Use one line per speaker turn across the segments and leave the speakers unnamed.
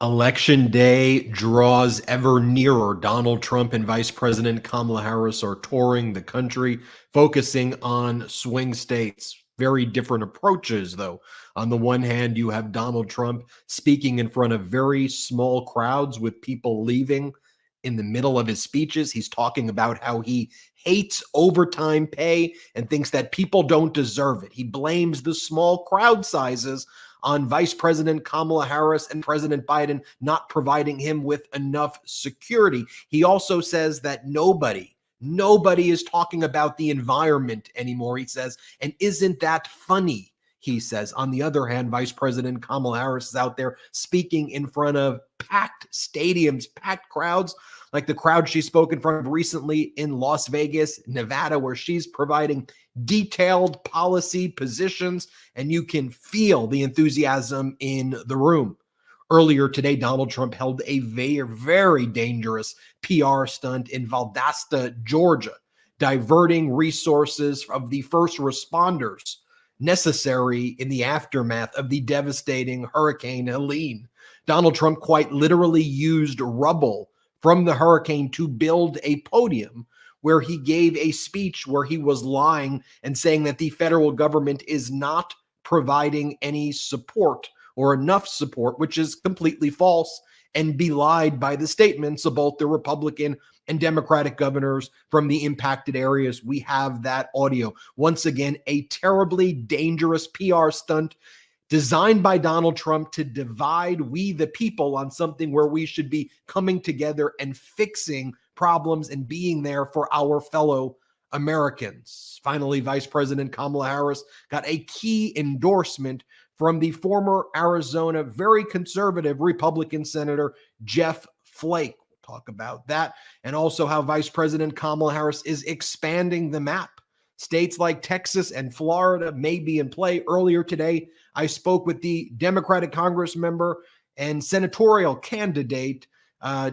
Election day draws ever nearer. Donald Trump and Vice President Kamala Harris are touring the country, focusing on swing states. Very different approaches, though. On the one hand, you have Donald Trump speaking in front of very small crowds with people leaving in the middle of his speeches. He's talking about how he hates overtime pay and thinks that people don't deserve it. He blames the small crowd sizes on Vice President Kamala Harris and President Biden not providing him with enough security. He also says that nobody is talking about the environment anymore, he says, and isn't that funny? He says. On the other hand, Vice President Kamala Harris is out there speaking in front of packed stadiums, packed crowds, like the crowd she spoke in front of recently in Las Vegas, Nevada, where she's providing detailed policy positions, and you can feel the enthusiasm in the room. Earlier today, Donald Trump held a very, very dangerous PR stunt in Valdosta, Georgia, diverting resources of the first responders necessary in the aftermath of the devastating Hurricane Helene. Donald Trump quite literally used rubble from the hurricane to build a podium where he gave a speech where he was lying and saying that the federal government is not providing any support or enough support, which is completely false and belied by the statements of both the Republican and Democratic governors from the impacted areas. We have that audio. Once again, a terribly dangerous PR stunt designed by Donald Trump to divide we the people on something where we should be coming together and fixing problems and being there for our fellow Americans. Finally, Vice President Kamala Harris got a key endorsement from the former Arizona, very conservative Republican Senator Jeff Flake. We'll talk about that, and also how Vice President Kamala Harris is expanding the map. States like Texas and Florida may be in play. Earlier today, I spoke with the Democratic Congress member and senatorial candidate,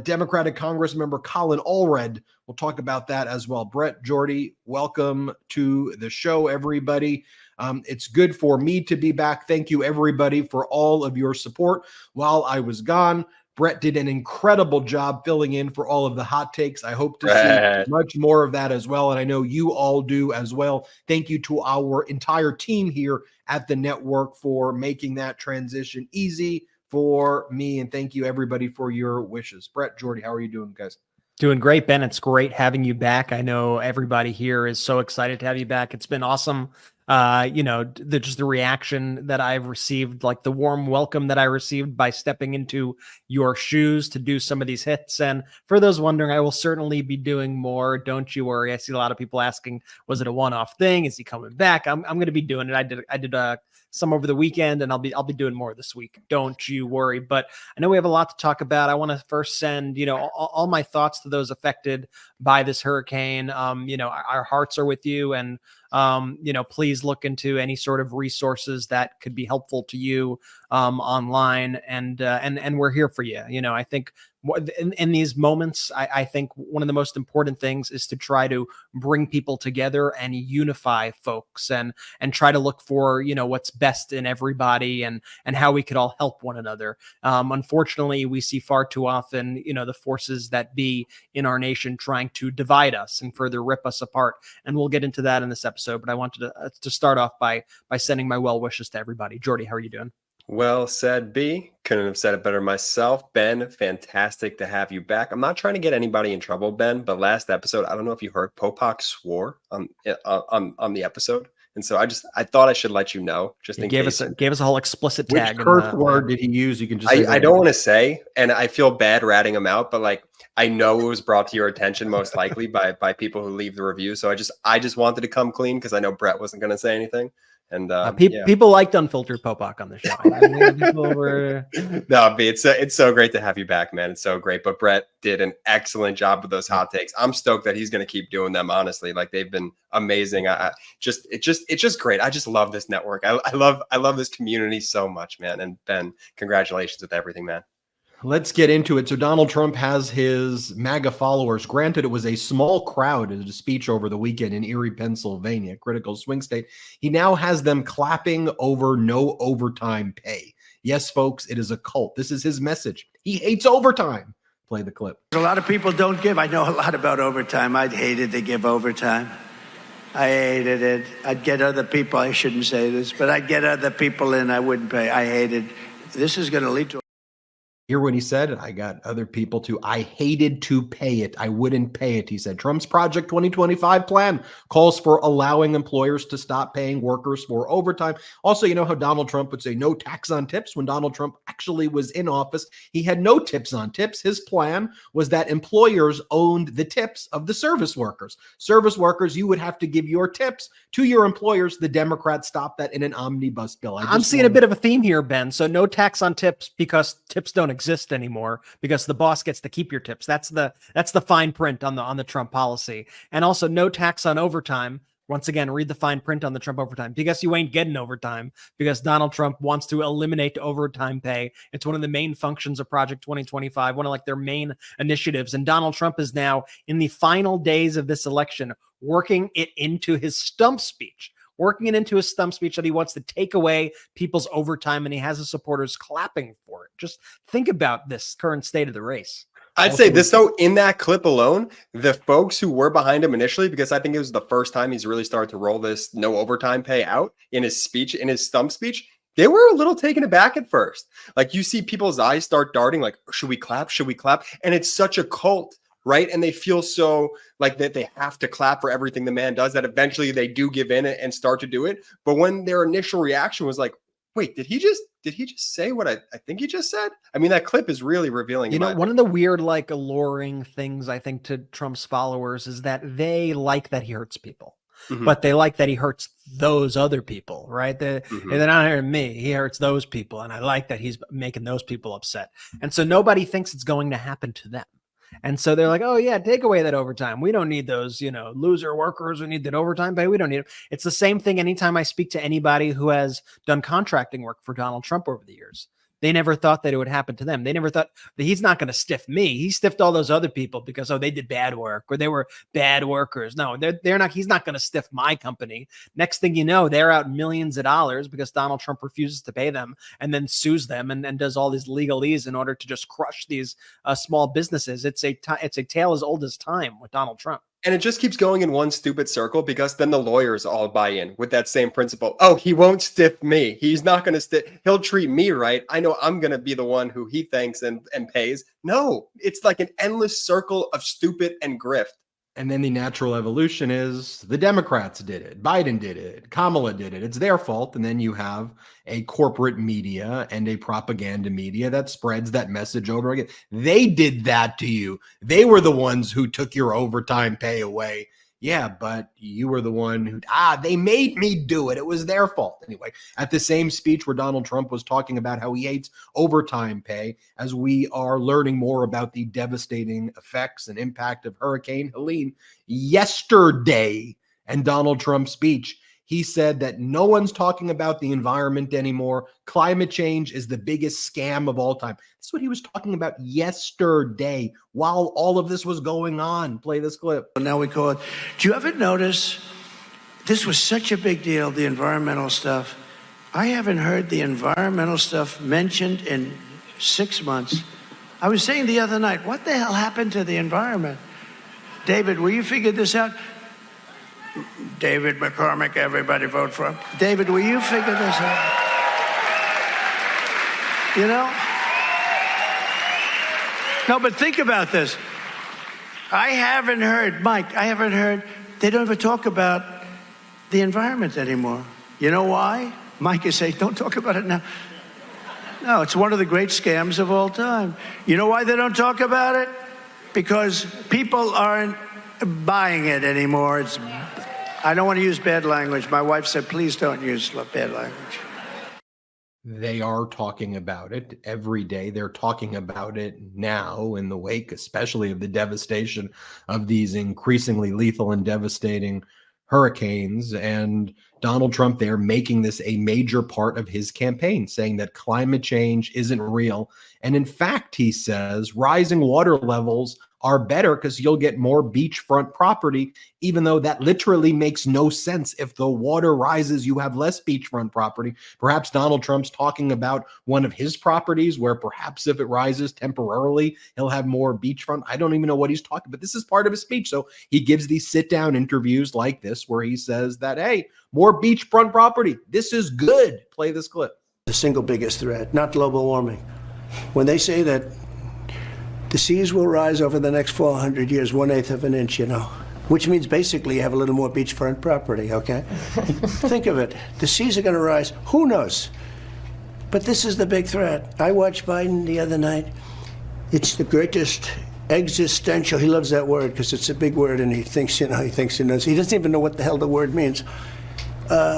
Democratic Congress member Colin Allred. We'll talk about that as well. Brett, Jordy, welcome to the show, everybody. It's good for me to be back. Thank you, everybody, for all of your support while I was gone. Brett did an incredible job filling in for all of the hot takes. I hope to see much more of that as well, and I know you all do as well. Thank you to our entire team here at the network for making that transition easy for me, and thank you, everybody, for your wishes. Brett, Jordy, how are you doing, guys?
Doing great, Ben. It's great having you back. I know everybody here is so excited to have you back. It's been awesome. Just the reaction that I've received, like the warm welcome that I received by stepping into your shoes to do some of these hits. And for those wondering, I will certainly be doing more. Don't you worry. I see a lot of people asking, was it a one-off thing? Is he coming back? I'm going to be doing it. I did some over the weekend, and I'll be doing more this week. Don't you worry. But I know we have a lot to talk about. I want to first send, all my thoughts to those affected by this hurricane. Our hearts are with you, and please look into any sort of resources that could be helpful to you online, and we're here for you. I think in these moments, I think one of the most important things is to try to bring people together and unify folks, and try to look for, what's best in everybody, and how we could all help one another. Unfortunately, we see far too often, the forces that be in our nation trying to divide us and further rip us apart. And we'll get into that in this episode. But I wanted to start off by sending my well wishes to everybody. Jordy, how are you doing?
Well said, B. Couldn't have said it better myself. Ben, fantastic to have you back. I'm not trying to get anybody in trouble, Ben, but last episode, I don't know if you heard, Popak swore on the episode. And so I thought I should let you know, just in case.
Gave us a whole explicit tag.
Which curse word did he use? You can just
I don't want to say, and I feel bad ratting him out, but like, I know it was brought to your attention most likely by people who leave the review. So I just wanted to come clean because I know Brett wasn't going to say anything. And
people liked unfiltered Popak on the show.
No, B, it's so great to have you back, man. It's so great. But Brett did an excellent job with those hot takes. I'm stoked that he's going to keep doing them. Honestly, like they've been amazing. It's just great. I just love this network. I love this community so much, man. And Ben, congratulations with everything, man.
Let's get into it. So Donald Trump has his MAGA followers. Granted, it was a small crowd at a speech over the weekend in Erie, Pennsylvania, critical swing state. He now has them clapping over no overtime pay. Yes, folks, it is a cult. This is his message. He hates overtime. Play the clip.
A lot of people don't give. I know a lot about overtime. I'd hated to give overtime. I hated it. I'd get other people, I shouldn't say this, but I'd get other people in, I wouldn't pay. I hated. This is going to lead to.
Hear what he said? I got other people to. I hated to pay it. I wouldn't pay it. He said Trump's Project 2025 plan calls for allowing employers to stop paying workers for overtime. Also, you know how Donald Trump would say no tax on tips? When Donald Trump actually was in office, he had no tips on tips. His plan was that employers owned the tips of the service workers. Service workers, you would have to give your tips to your employers. The Democrats stopped that in an omnibus bill.
I'm seeing a bit of a theme here, Ben. So no tax on tips because tips don't exist anymore, because the boss gets to keep your tips. That's the fine print on the Trump policy. And also no tax on overtime. Once again, read the fine print on the Trump overtime, because you ain't getting overtime, because Donald Trump wants to eliminate overtime pay. It's one of the main functions of Project 2025, one of like their main initiatives. And Donald Trump is now in the final days of this election working it into his stump speech. That he wants to take away people's overtime, and he has his supporters clapping for it. Just think about this current state of the race.
I'd say this, though, in that clip alone, the folks who were behind him initially, because I think it was the first time he's really started to roll this no overtime pay out in his speech, in his stump speech, they were a little taken aback at first. Like, you see people's eyes start darting, like, should we clap? Should we clap? And it's such a cult, right? And they feel so like that they have to clap for everything the man does, that eventually they do give in and start to do it. But when their initial reaction was like, wait, did he just say what I think he just said? I mean, that clip is really revealing.
You know, one of the weird, like, alluring things, I think, to Trump's followers is that they like that he hurts people, but they like that he hurts those other people, right? They're not hurting me. He hurts those people. And I like that he's making those people upset. And so nobody thinks it's going to happen to them. And so they're like, oh, yeah, take away that overtime. We don't need those, loser workers who need that overtime pay. We don't need it. It's the same thing anytime I speak to anybody who has done contracting work for Donald Trump over the years. They never thought that it would happen to them. They never thought that he's not going to stiff me. He stiffed all those other people because, they did bad work or they were bad workers. No, they're not. He's not going to stiff my company. Next thing you know, they're out millions of dollars because Donald Trump refuses to pay them and then sues them and does all these legalese in order to just crush these small businesses. It's a tale as old as time with Donald Trump.
And it just keeps going in one stupid circle, because then the lawyers all buy in with that same principle. Oh, he won't stiff me. He's not going to stiff. He'll treat me right. I know I'm going to be the one who he thanks and pays. No, it's like an endless circle of stupid and grift.
And then the natural evolution is the Democrats did it. Biden did it. Kamala did it. It's their fault. And then you have a corporate media and a propaganda media that spreads that message over again. They did that to you. They were the ones who took your overtime pay away. Yeah, but you were the one who, they made me do it. It was their fault. Anyway, at the same speech where Donald Trump was talking about how he hates overtime pay, as we are learning more about the devastating effects and impact of Hurricane Helene yesterday, and Donald Trump's speech, he said that no one's talking about the environment anymore. Climate change is the biggest scam of all time. That's what he was talking about yesterday while all of this was going on. Play this clip.
Now we call it. Do you ever notice this was such a big deal, the environmental stuff? I haven't heard the environmental stuff mentioned in 6 months. I was saying the other night, what the hell happened to the environment? David, will you figure this out? David McCormick, everybody vote for him. David, will you figure this out? No, but think about this. I haven't heard, Mike, they don't ever talk about the environment anymore. You know why? Mike is saying, don't talk about it now. No, it's one of the great scams of all time. You know why they don't talk about it? Because people aren't buying it anymore. I don't want to use bad language. My wife said, please don't use bad language.
They are talking about it every day. They're talking about it now in the wake, especially of the devastation of these increasingly lethal and devastating hurricanes. And Donald Trump there making this a major part of his campaign, saying that climate change isn't real. And in fact, he says rising water levels are better because you'll get more beachfront property, even though that literally makes no sense. If the water rises, you have less beachfront property. Perhaps Donald Trump's talking about one of his properties where perhaps if it rises temporarily, he'll have more beachfront. I don't even know what he's talking, but this is part of his speech. So he gives these sit-down interviews like this where he says that, hey, more beachfront property. This is good. Play this clip.
The single biggest threat, not global warming. When they say that the seas will rise over the next 400 years, 1/8 of an inch, which means basically you have a little more beachfront property, okay? Think of it. The seas are going to rise. Who knows? But this is the big threat. I watched Biden the other night. It's the greatest existential. He loves that word because it's a big word, and he thinks he knows. He doesn't even know what the hell the word means.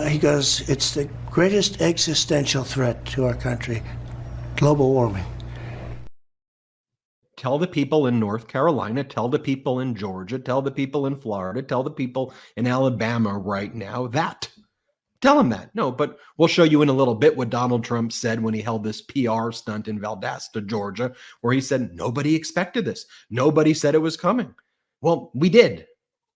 He goes, it's the greatest existential threat to our country, global warming.
Tell the people in North Carolina, tell the people in Georgia, tell the people in Florida, tell the people in Alabama right now that. Tell them that. No, but we'll show you in a little bit what Donald Trump said when he held this PR stunt in Valdosta, Georgia, where he said nobody expected this. Nobody said it was coming. Well, we did.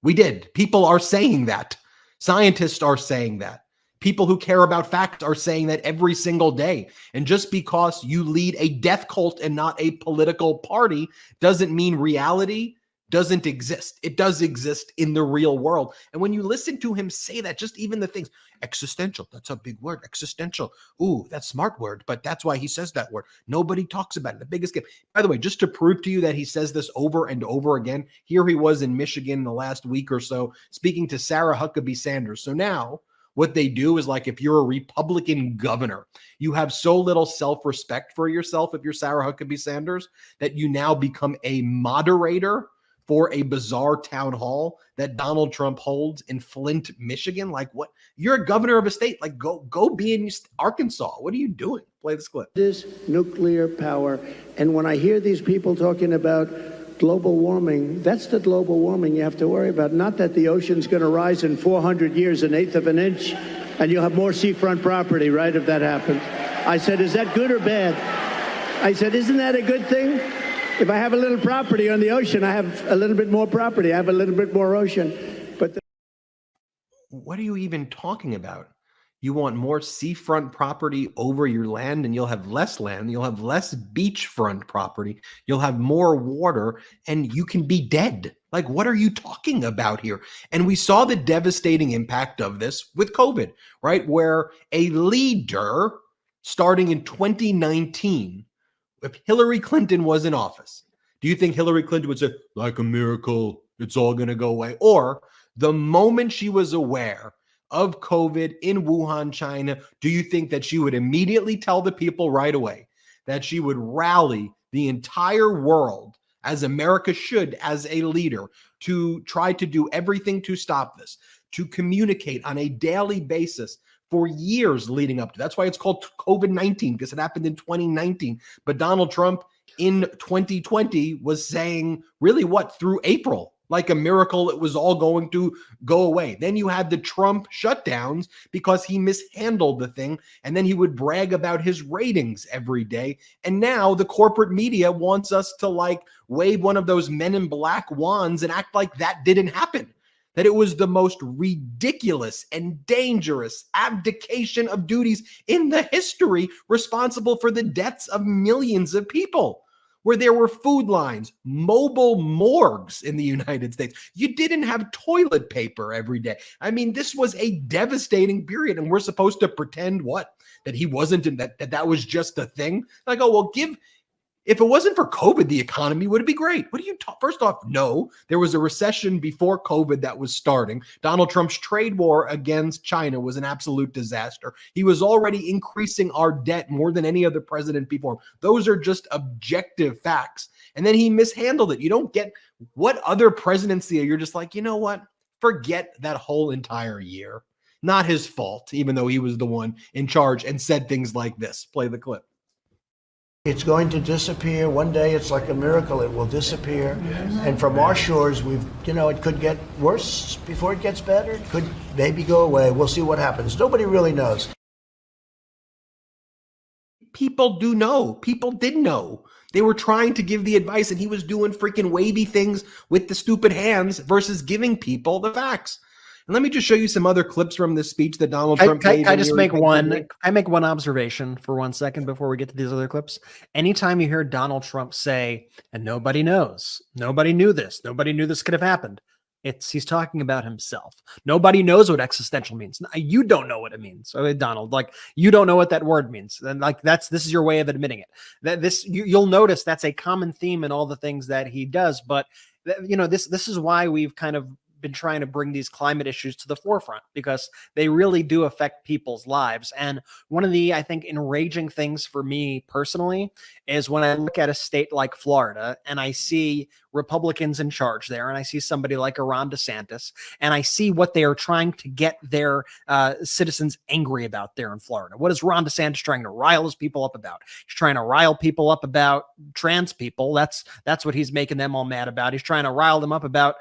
We did. People are saying that. Scientists are saying that. People who care about facts are saying that every single day. And just because you lead a death cult and not a political party doesn't mean reality doesn't exist. It does exist in the real world. And when you listen to him say that, just even the things, existential, that's a big word, existential. Ooh, that's a smart word, but that's why he says that word. Nobody talks about it. The biggest gift. By the way, just to prove to you that he says this over and over again, here he was in Michigan the last week or so, speaking to Sarah Huckabee Sanders. So now, what they do is, like, if you're a Republican governor, you have so little self-respect for yourself if you're Sarah Huckabee Sanders that you now become a moderator for a bizarre town hall that Donald Trump holds in Flint, Michigan. Like, what? You're a governor of a state. Like, go be in Arkansas. What are you doing? Play this clip.
This nuclear power. And when I hear these people talking about global warming, that's the global warming you have to worry about, not that the ocean's going to rise in 400 years 1/8 of an inch and you'll have more seafront property, right, if that happens. I said, is that good or bad? I said, isn't that a good thing? If I have a little property on the ocean, I have a little bit more property. I have a little bit more ocean. But
what are you even talking about? You want more seafront property over your land, and you'll have less land. You'll have less beachfront property. You'll have more water, and you can be dead. Like, what are you talking about here? And we saw the devastating impact of this with COVID, right? Where a leader starting in 2019, if Hillary Clinton was in office, do you think Hillary Clinton would say, like a miracle, it's all going to go away? Or the moment she was aware of COVID in Wuhan, China, do you think that she would immediately tell the people right away that she would rally the entire world, as America should as a leader, to try to do everything to stop this, to communicate on a daily basis for years leading up to? That's why it's called COVID-19, because it happened in 2019. But Donald Trump in 2020 was saying, really, what, through April? Like a miracle, it was all going to go away. Then you had the Trump shutdowns because he mishandled the thing, and then he would brag about his ratings every day. And now the corporate media wants us to, like, wave one of those Men in Black wands and act like that didn't happen, that it was the most ridiculous and dangerous abdication of duties in the history, responsible for the deaths of millions of people, where there were food lines, mobile morgues in the United States. You didn't have toilet paper every day. I mean, this was a devastating period, and we're supposed to pretend what? That he wasn't in that was just a thing? Like, oh, well, if it wasn't for COVID, the economy would be great. What do you talk? First off, no, there was a recession before COVID that was starting. Donald Trump's trade war against China was an absolute disaster. He was already increasing our debt more than any other president before. Those are just objective facts. And then he mishandled it. You don't get what other presidency you're just like, you know what? Forget that whole entire year. Not his fault, even though he was the one in charge and said things like this. Play the clip.
It's going to disappear. One day it's like a miracle. It will disappear. And from our shores, it could get worse before it gets better. It could maybe go away. We'll see what happens. Nobody really knows.
People do know. People did know. They were trying to give the advice, and he was doing freaking wavy things with the stupid hands versus giving people the facts. And let me just show you some other clips from this speech that Donald Trump gave.
I just make one. I make one observation for 1 second before we get to these other clips. Anytime you hear Donald Trump say, "And nobody knows, nobody knew this could have happened," he's talking about himself. Nobody knows what existential means. You don't know what it means. So, Donald, you don't know what that word means. And this is your way of admitting it. You'll notice that's a common theme in all the things that he does. But this is why we've kind of been trying to bring these climate issues to the forefront, because they really do affect people's lives. And one of the, I think, enraging things for me personally is when I look at a state like Florida and I see Republicans in charge there, and I see somebody like Ron DeSantis, and I see what they are trying to get their citizens angry about there in Florida. What is Ron DeSantis trying to rile his people up about? He's trying to rile people up about trans people. That's what he's making them all mad about. He's trying to rile them up about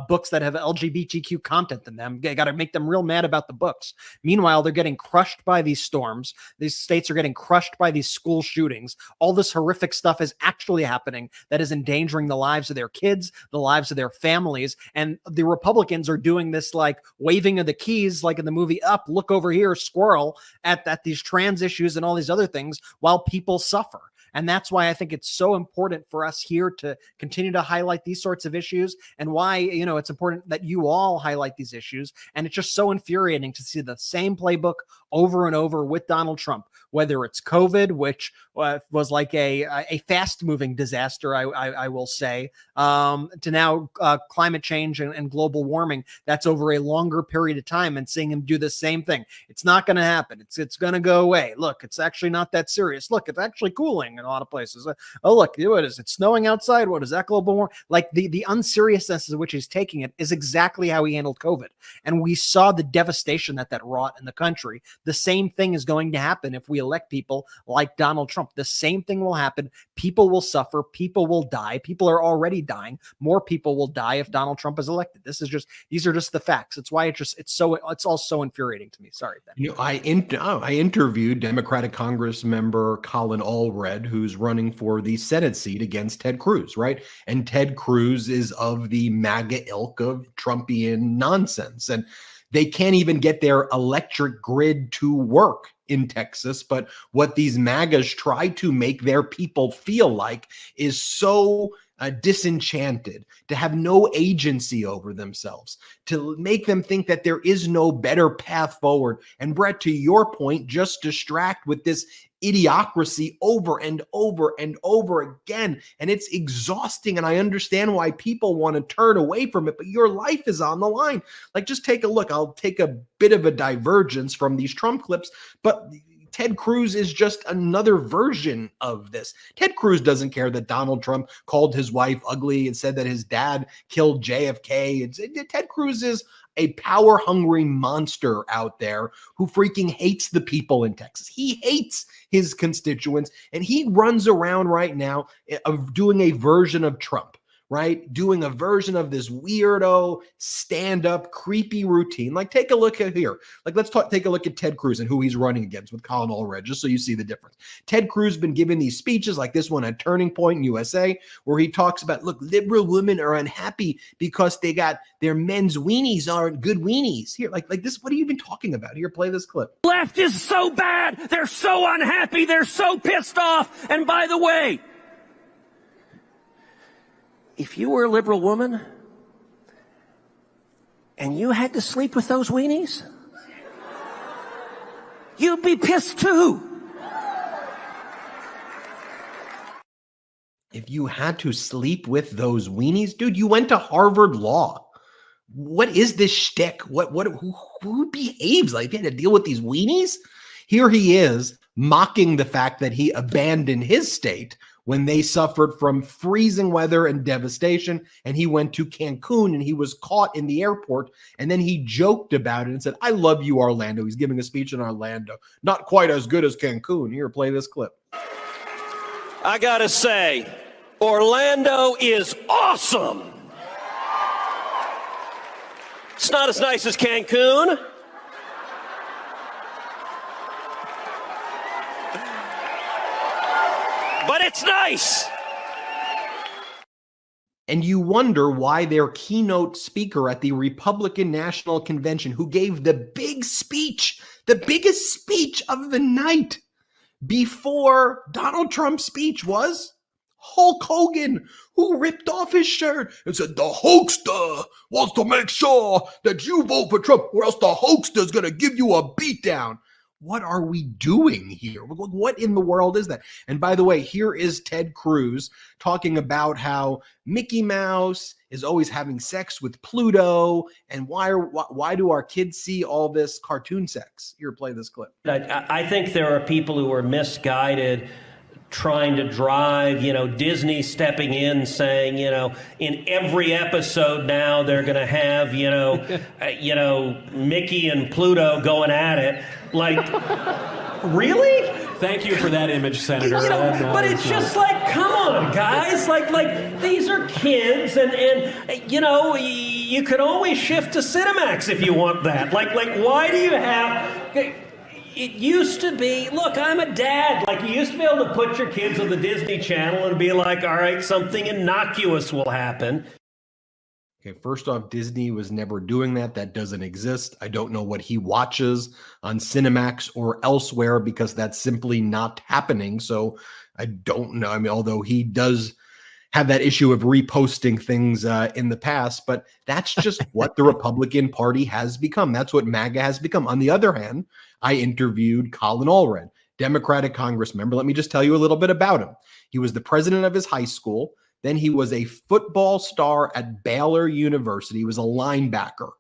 books that have LGBTQ content in them. They got to make them real mad about the books. Meanwhile, they're getting crushed by these storms. These states are getting crushed by these school shootings. All this horrific stuff is actually happening that is endangering the lives of their kids, the lives of their families. And the Republicans are doing this waving of the keys, like in the movie Up, look over here, squirrel, at these trans issues and all these other things while people suffer. And that's why I think it's so important for us here to continue to highlight these sorts of issues, and why, it's important that you all highlight these issues. And it's just so infuriating to see the same playbook over and over with Donald Trump, whether it's COVID, which was like a fast-moving disaster, I will say, to now climate change and global warming. That's over a longer period of time, and seeing him do the same thing. It's not going to happen. It's going to go away. Look, it's actually not that serious. Look, it's actually cooling in a lot of places. Oh, look, what is it? Snowing outside? What is that, global warming? The unseriousness in which he's taking it is exactly how he handled COVID. And we saw the devastation that wrought in the country. The same thing is going to happen if we elect people like Donald Trump. The same thing will happen. People will suffer. People will die. People are already dying. More people will die if Donald Trump is elected. These are just the facts. It's why it's all so infuriating to me. Sorry, Ben.
I interviewed Democratic Congress member Colin Allred, who's running for the Senate seat against Ted Cruz, right? And Ted Cruz is of the MAGA ilk of Trumpian nonsense. And they can't even get their electric grid to work in Texas. But what these MAGAs try to make their people feel like is so disenchanted, to have no agency over themselves, to make them think that there is no better path forward. And Brett, to your point, just distract with this idiocracy over and over and over again. And it's exhausting. And I understand why people want to turn away from it, but your life is on the line. Just take a look. I'll take a bit of a divergence from these Trump clips, but Ted Cruz is just another version of this. Ted Cruz doesn't care that Donald Trump called his wife ugly and said that his dad killed JFK. Ted Cruz is a power-hungry monster out there who freaking hates the people in Texas. He hates his constituents, and he runs around right now of doing a version of Trump, right? Doing a version of this weirdo stand-up creepy routine. Take a look at here. Let's take a look at Ted Cruz and who he's running against with Colin Allred, just so you see the difference. Ted Cruz has been giving these speeches like this one at Turning Point in USA, where he talks about, look, liberal women are unhappy because they got their men's weenies aren't good weenies. Here, like this, what are you even talking about? Here, play this clip.
Left is so bad. They're so unhappy. They're so pissed off. And by the way, if you were a liberal woman and you had to sleep with those weenies, you'd be pissed too.
If you had to sleep with those weenies, dude, you went to Harvard Law. What is this shtick? Who behaves like he had to deal with these weenies? Here he is mocking the fact that he abandoned his state when they suffered from freezing weather and devastation, and he went to Cancun and he was caught in the airport, and then he joked about it and said, I love you, Orlando. He's giving a speech in Orlando. Not quite as good as Cancun. Here, play this clip.
I gotta say, Orlando is awesome. It's not as nice as Cancun. But it's nice.
And you wonder why their keynote speaker at the Republican National Convention, who gave the big speech, the biggest speech of the night before Donald Trump's speech, was Hulk Hogan, who ripped off his shirt and said, the Hulkster wants to make sure that you vote for Trump, or else the Hulkster's going to give you a beatdown. What are we doing here? What in the world is that? And by the way, here is Ted Cruz talking about how Mickey Mouse is always having sex with Pluto, and why do our kids see all this cartoon sex? Here, play this clip.
I think there are people who are misguided, trying to drive, Disney stepping in saying, in every episode now they're going to have, Mickey and Pluto going at it. Like, really?
Thank you for that image, Senator.
But it's just like, come on, guys. Like these are kids, and you can always shift to Cinemax if you want that. Like, why do you have? It used to be, look, I'm a dad. Like, you used to be able to put your kids on the Disney Channel and be like, all right, something innocuous will happen.
Okay, first off, Disney was never doing that. That doesn't exist. I don't know what he watches on Cinemax or elsewhere, because that's simply not happening. So I don't know. I mean, although he does have that issue of reposting things in the past, but that's just what the Republican Party has become. That's what MAGA has become. On the other hand, I interviewed Colin Allred, Democratic Congress member. Let me just tell you a little bit about him. He was the president of his high school. Then he was a football star at Baylor University. He was a linebacker,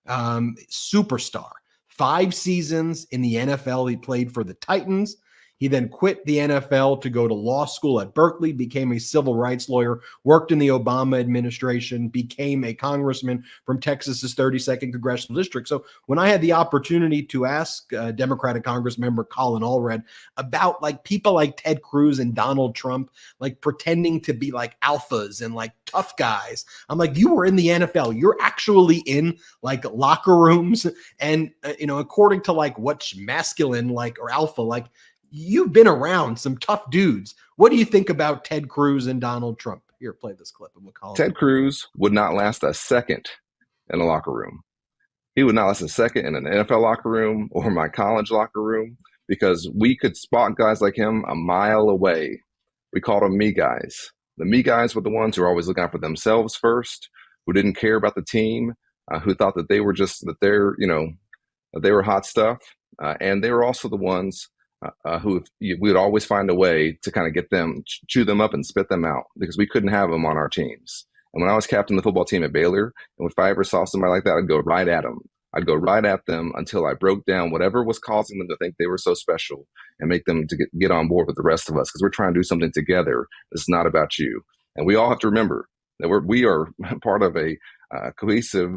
superstar. 5 seasons in the NFL. He played for the Titans. He then quit the NFL to go to law school at Berkeley, became a civil rights lawyer, worked in the Obama administration, became a congressman from Texas's 32nd Congressional District. So when I had the opportunity to ask Democratic Congress member Colin Allred about like people like Ted Cruz and Donald Trump, like pretending to be like alphas and like tough guys, I'm like, you were in the NFL. You're actually in like locker rooms. And, according to like what's masculine, like, or alpha, like, you've been around some tough dudes. What do you think about Ted Cruz and Donald Trump? Here, play this clip. And we'll call
Ted Cruz would not last a second in a locker room. He would not last a second in an NFL locker room or my college locker room, because we could spot guys like him a mile away. We called them me guys. The me guys were the ones who were always looking out for themselves first, who didn't care about the team, who thought that they were just, that they were hot stuff. And they were also the ones who we would always find a way to kind of get them, chew them up and spit them out, because we couldn't have them on our teams. And when I was captain of the football team at Baylor, and if I ever saw somebody like that, I'd go right at them. I'd go right at them until I broke down whatever was causing them to think they were so special, and make them to get on board with the rest of us, because we're trying to do something together. It's not about you. And we all have to remember that we are part of a cohesive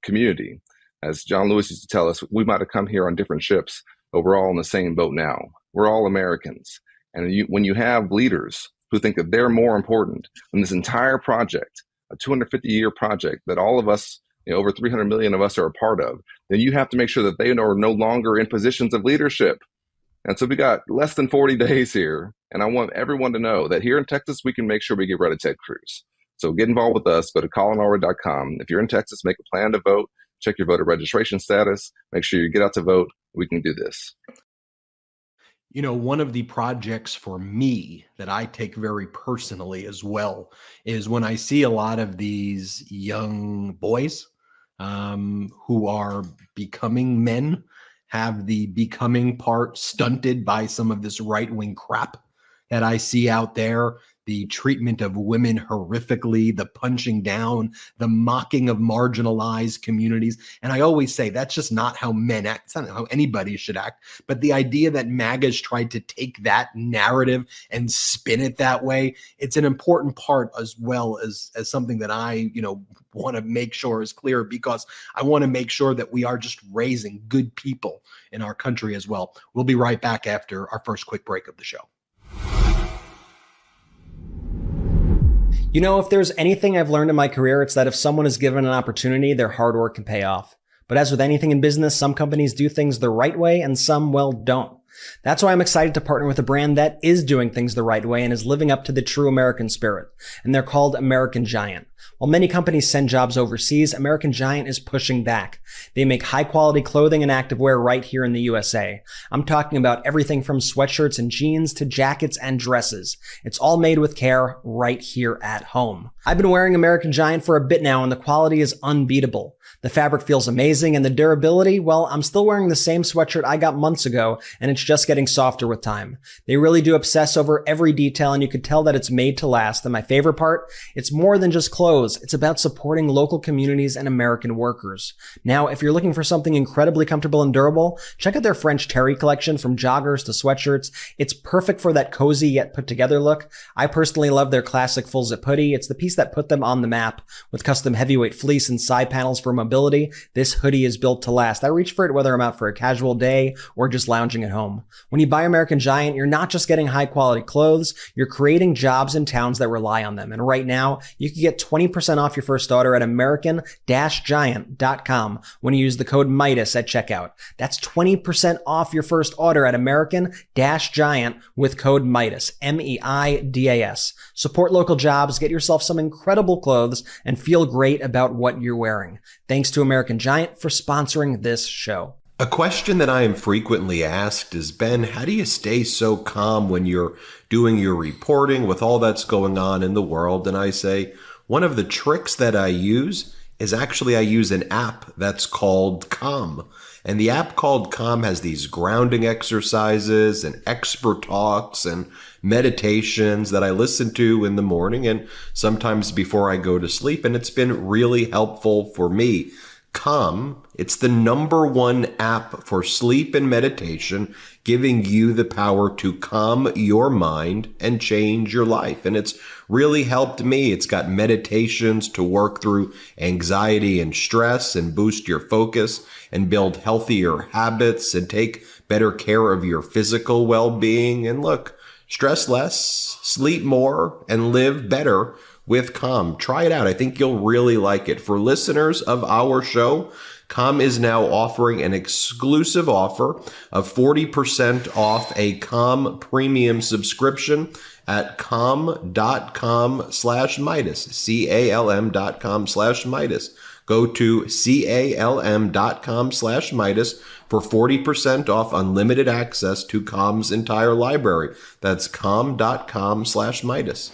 community. As John Lewis used to tell us, we might have come here on different ships, but we're all in the same boat now. We're all Americans. And when you have leaders who think that they're more important than this entire project, a 250-year project that all of us, over 300 million of us are a part of, then you have to make sure that they are no longer in positions of leadership. And so we got less than 40 days here. And I want everyone to know that here in Texas, we can make sure we get rid of Ted Cruz. So get involved with us. Go to colinallred.com. If you're in Texas, make a plan to vote. Check your voter registration status. Make sure you get out to vote. We can do this.
One of the projects for me that I take very personally as well is when I see a lot of these young boys who are becoming men, have the becoming part stunted by some of this right-wing crap that I see out there, the treatment of women horrifically, the punching down, the mocking of marginalized communities. And I always say that's just not how men act. It's not how anybody should act. But the idea that MAGA's tried to take that narrative and spin it that way, it's an important part as well as something that I, want to make sure is clear, because I want to make sure that we are just raising good people in our country as well. We'll be right back after our first quick break of the show.
You know, if there's anything I've learned in my career, it's that if someone is given an opportunity, their hard work can pay off. But as with anything in business, some companies do things the right way and some, well, don't. That's why I'm excited to partner with a brand that is doing things the right way and is living up to the true American spirit. And they're called American Giant. While many companies send jobs overseas, American Giant is pushing back. They make high-quality clothing and activewear right here in the USA. I'm talking about everything from sweatshirts and jeans to jackets and dresses. It's all made with care right here at home. I've been wearing American Giant for a bit now, and the quality is unbeatable. The fabric feels amazing, and the durability, well, I'm still wearing the same sweatshirt I got months ago, and it's just getting softer with time. They really do obsess over every detail, and you can tell that it's made to last. And my favorite part, it's more than just clothes. It's about supporting local communities and American workers. Now, if you're looking for something incredibly comfortable and durable, check out their French Terry collection from joggers to sweatshirts. It's perfect for that cozy yet put together look. I personally love their classic full zip hoodie. It's the piece that put them on the map. With custom heavyweight fleece and side panels for mobility, this hoodie is built to last. I reach for it whether I'm out for a casual day or just lounging at home. When you buy American Giant, you're not just getting high quality clothes, you're creating jobs in towns that rely on them. And right now, you can get 20% off your first order at American-Giant.com when you use the code Meidas at checkout. That's 20% off your first order at American-Giant with code Meidas, M-E-I-D-A-S. Support local jobs, get yourself some incredible clothes, and feel great about what you're wearing. Thanks to American Giant for sponsoring this show.
A question that I am frequently asked is, Ben, how do you stay so calm when you're doing your reporting with all that's going on in the world? And I say, one of the tricks that I use is actually I use an app that's called Calm. And the app called Calm has these grounding exercises and expert talks and meditations that I listen to in the morning and sometimes before I go to sleep. And it's been really helpful for me. Calm, it's the #1 app for sleep and meditation, giving you the power to calm your mind and change your life. And it's really helped me. It's got meditations to work through anxiety and stress and boost your focus and build healthier habits and take better care of your physical well-being. And look, stress less, sleep more, and live better with Calm. Try it out. I think you'll really like it. For listeners of our show, Calm is now offering an exclusive offer of 40% off a Calm premium subscription at calm.com/Meidas, CALM.com/Meidas. Go to CALM.com/Meidas for 40% off unlimited access to Calm's entire library. That's calm.com/Meidas.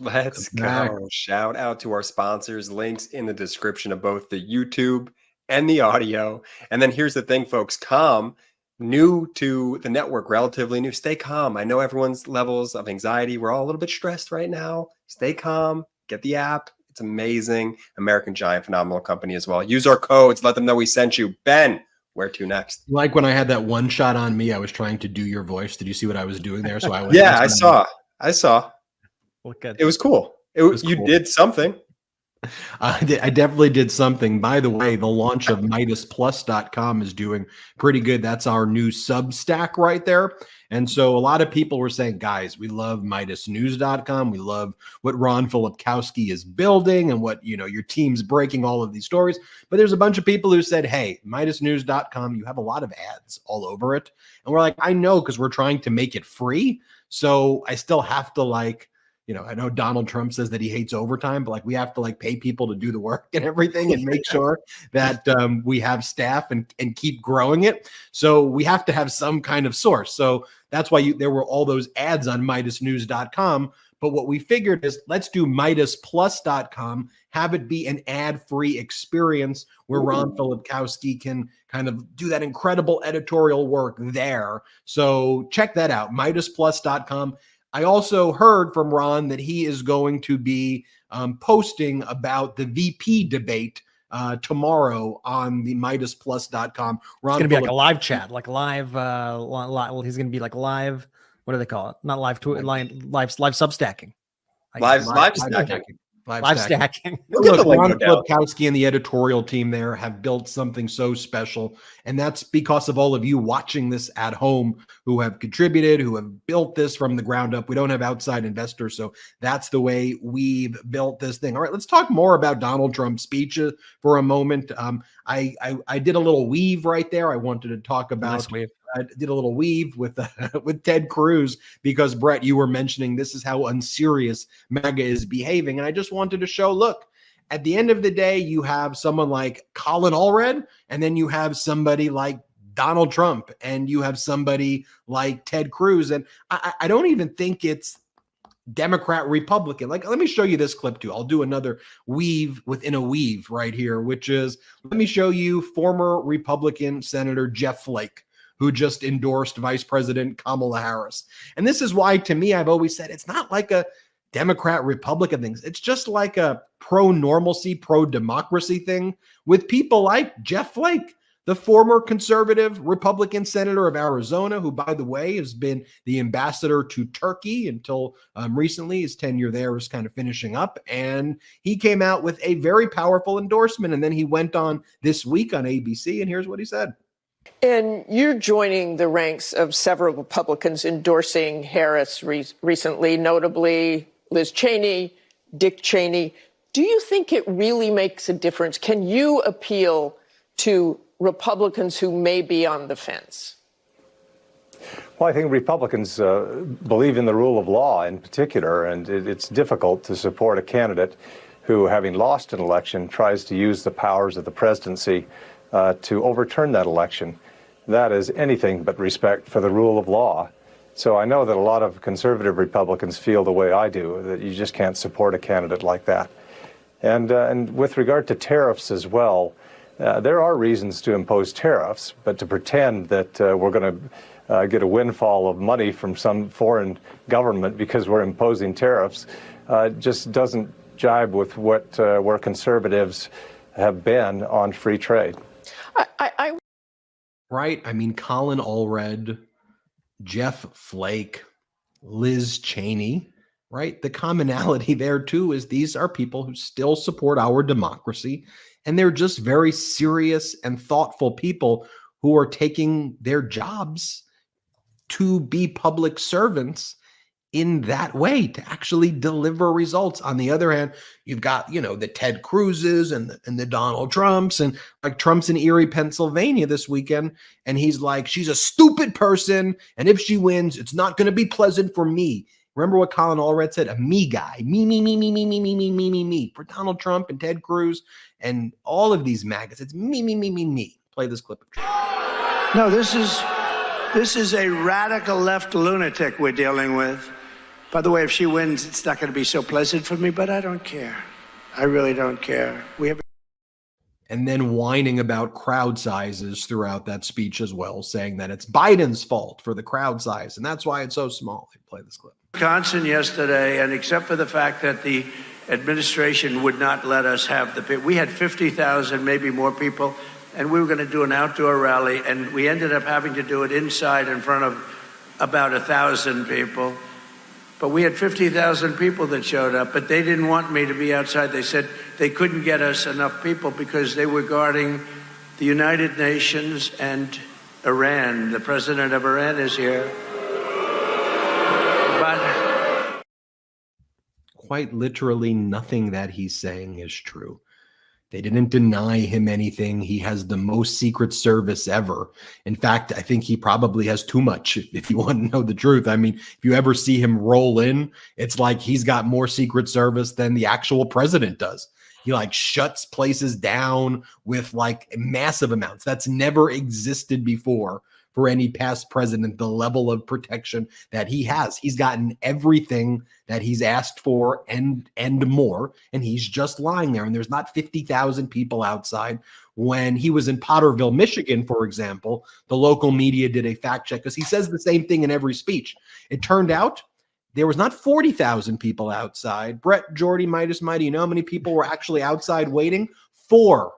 Let's go. Shout out to our sponsors. Links in the description of both the YouTube and the audio. And then here's the thing, folks. Calm, new to the network, relatively new. Stay calm. I know everyone's levels of anxiety. We're all a little bit stressed right now. Stay calm. Get the app. It's amazing. American Giant, phenomenal company as well. Use our codes. Let them know we sent you. Ben, where to next?
Like when I had that one shot on me, I was trying to do your voice. Did you see what I was doing there? So I was.
Yeah, I saw.
Look at
It was cool. You
cool.
did something.
I definitely did something. By the way, the launch of MeidasPlus.com is doing pretty good. That's our new Substack right there. And so a lot of people were saying, guys, we love MeidasNews.com. We love what Ron Filipkowski is building and what, your team's breaking all of these stories. But there's a bunch of people who said, hey, MeidasNews.com, you have a lot of ads all over it. And we're like, I know, because we're trying to make it free. So I still have to I know Donald Trump says that he hates overtime, but we have to pay people to do the work and everything and make sure that we have staff and keep growing it. So we have to have some kind of source. So that's why there were all those ads on MeidasNews.com. But what we figured is let's do MeidasPlus.com, have it be an ad-free experience where Ron Filipkowski can kind of do that incredible editorial work there. So check that out, MeidasPlus.com. I also heard from Ron that he is going to be posting about the VP debate tomorrow on the MeidasPlus.com. Ron,
it's going to be like a live chat, like live. He's going to be like live. What do they call it? Not live live substacking.
Live stacking.
Live stacking.
Look at the
Look, Ron
lingo down.
Klipkowski and the editorial team there have built something so special. And that's because of all of you watching this at home who have contributed, who have built this from the ground up. We don't have outside investors. So that's the way we've built this thing. All right, let's talk more about Donald Trump's speeches for a moment. I did a little weave right there. I wanted to talk about.
Nice weave.
I did a little weave with with Ted Cruz because, Brett, you were mentioning this is how unserious MAGA is behaving. And I just wanted to show, look, at the end of the day, you have someone like Colin Allred, and then you have somebody like Donald Trump, and you have somebody like Ted Cruz. And I don't even think it's Democrat, Republican. Like, let me show you this clip too. I'll do another weave within a weave right here, which is, let me show you former Republican Senator Jeff Flake, who just endorsed Vice President Kamala Harris. And this is why, to me, I've always said it's not like a Democrat, Republican thing. It's just like a pro-normalcy, pro-democracy thing with people like Jeff Flake, the former conservative Republican senator of Arizona, who, by the way, has been the ambassador to Turkey until recently. His tenure there is kind of finishing up. And he came out with a very powerful endorsement. And then he went on This Week on ABC, and here's what he said.
And you're joining the ranks of several Republicans endorsing Harris recently, notably Liz Cheney, Dick Cheney. Do you think it really makes a difference? Can you appeal to Republicans who may be on the fence?
Well, I think Republicans believe in the rule of law in particular, and it's difficult to support a candidate who, having lost an election, tries to use the powers of the presidency to overturn that election. That is anything but respect for the rule of law. So I know that a lot of conservative Republicans feel the way I do, that you just can't support a candidate like that. And with regard to tariffs as well, there are reasons to impose tariffs, but to pretend that we're going to get a windfall of money from some foreign government because we're imposing tariffs just doesn't jibe with what where conservatives have been on free trade.
Right? I mean, Colin Allred, Jeff Flake, Liz Cheney, right? The commonality there, too, is these are people who still support our democracy, and they're just very serious and thoughtful people who are taking their jobs to be public servants in that way, to actually deliver results. On the other hand, you've got, the Ted Cruzes and the Donald Trumps, and like Trump's in Erie, Pennsylvania this weekend. And he's like, she's a stupid person. And if she wins, it's not going to be pleasant for me. Remember what Colin Allred said? A me guy. Me. For Donald Trump and Ted Cruz and all of these maggots, it's me. Play this clip.
No, this is a radical left lunatic we're dealing with. By the way, if she wins, it's not going to be so pleasant for me, but I don't care. I really don't care.
And then whining about crowd sizes throughout that speech as well, saying that it's Biden's fault for the crowd size, and that's why it's so small. Play this clip.
Wisconsin yesterday, and except for the fact that the administration would not let us have we had 50,000, maybe more people, and we were going to do an outdoor rally, and we ended up having to do it inside in front of about 1,000 people. But we had 50,000 people that showed up, but they didn't want me to be outside. They said they couldn't get us enough people because they were guarding the United Nations and Iran. The president of Iran is here. But
quite literally nothing that he's saying is true. They didn't deny him anything. He has the most Secret Service ever. In fact, I think he probably has too much, if you want to know the truth. I mean, if you ever see him roll in, it's like he's got more Secret Service than the actual president does. He like shuts places down with like massive amounts. That's never existed before for any past president, the level of protection that he has. He's gotten everything that he's asked for and more, and he's just lying there. And there's not 50,000 people outside. When he was in Potterville, Michigan, for example, the local media did a fact check because he says the same thing in every speech. It turned out there was not 40,000 people outside. Brett, Jordy, Midas, you know how many people were actually outside waiting? 4.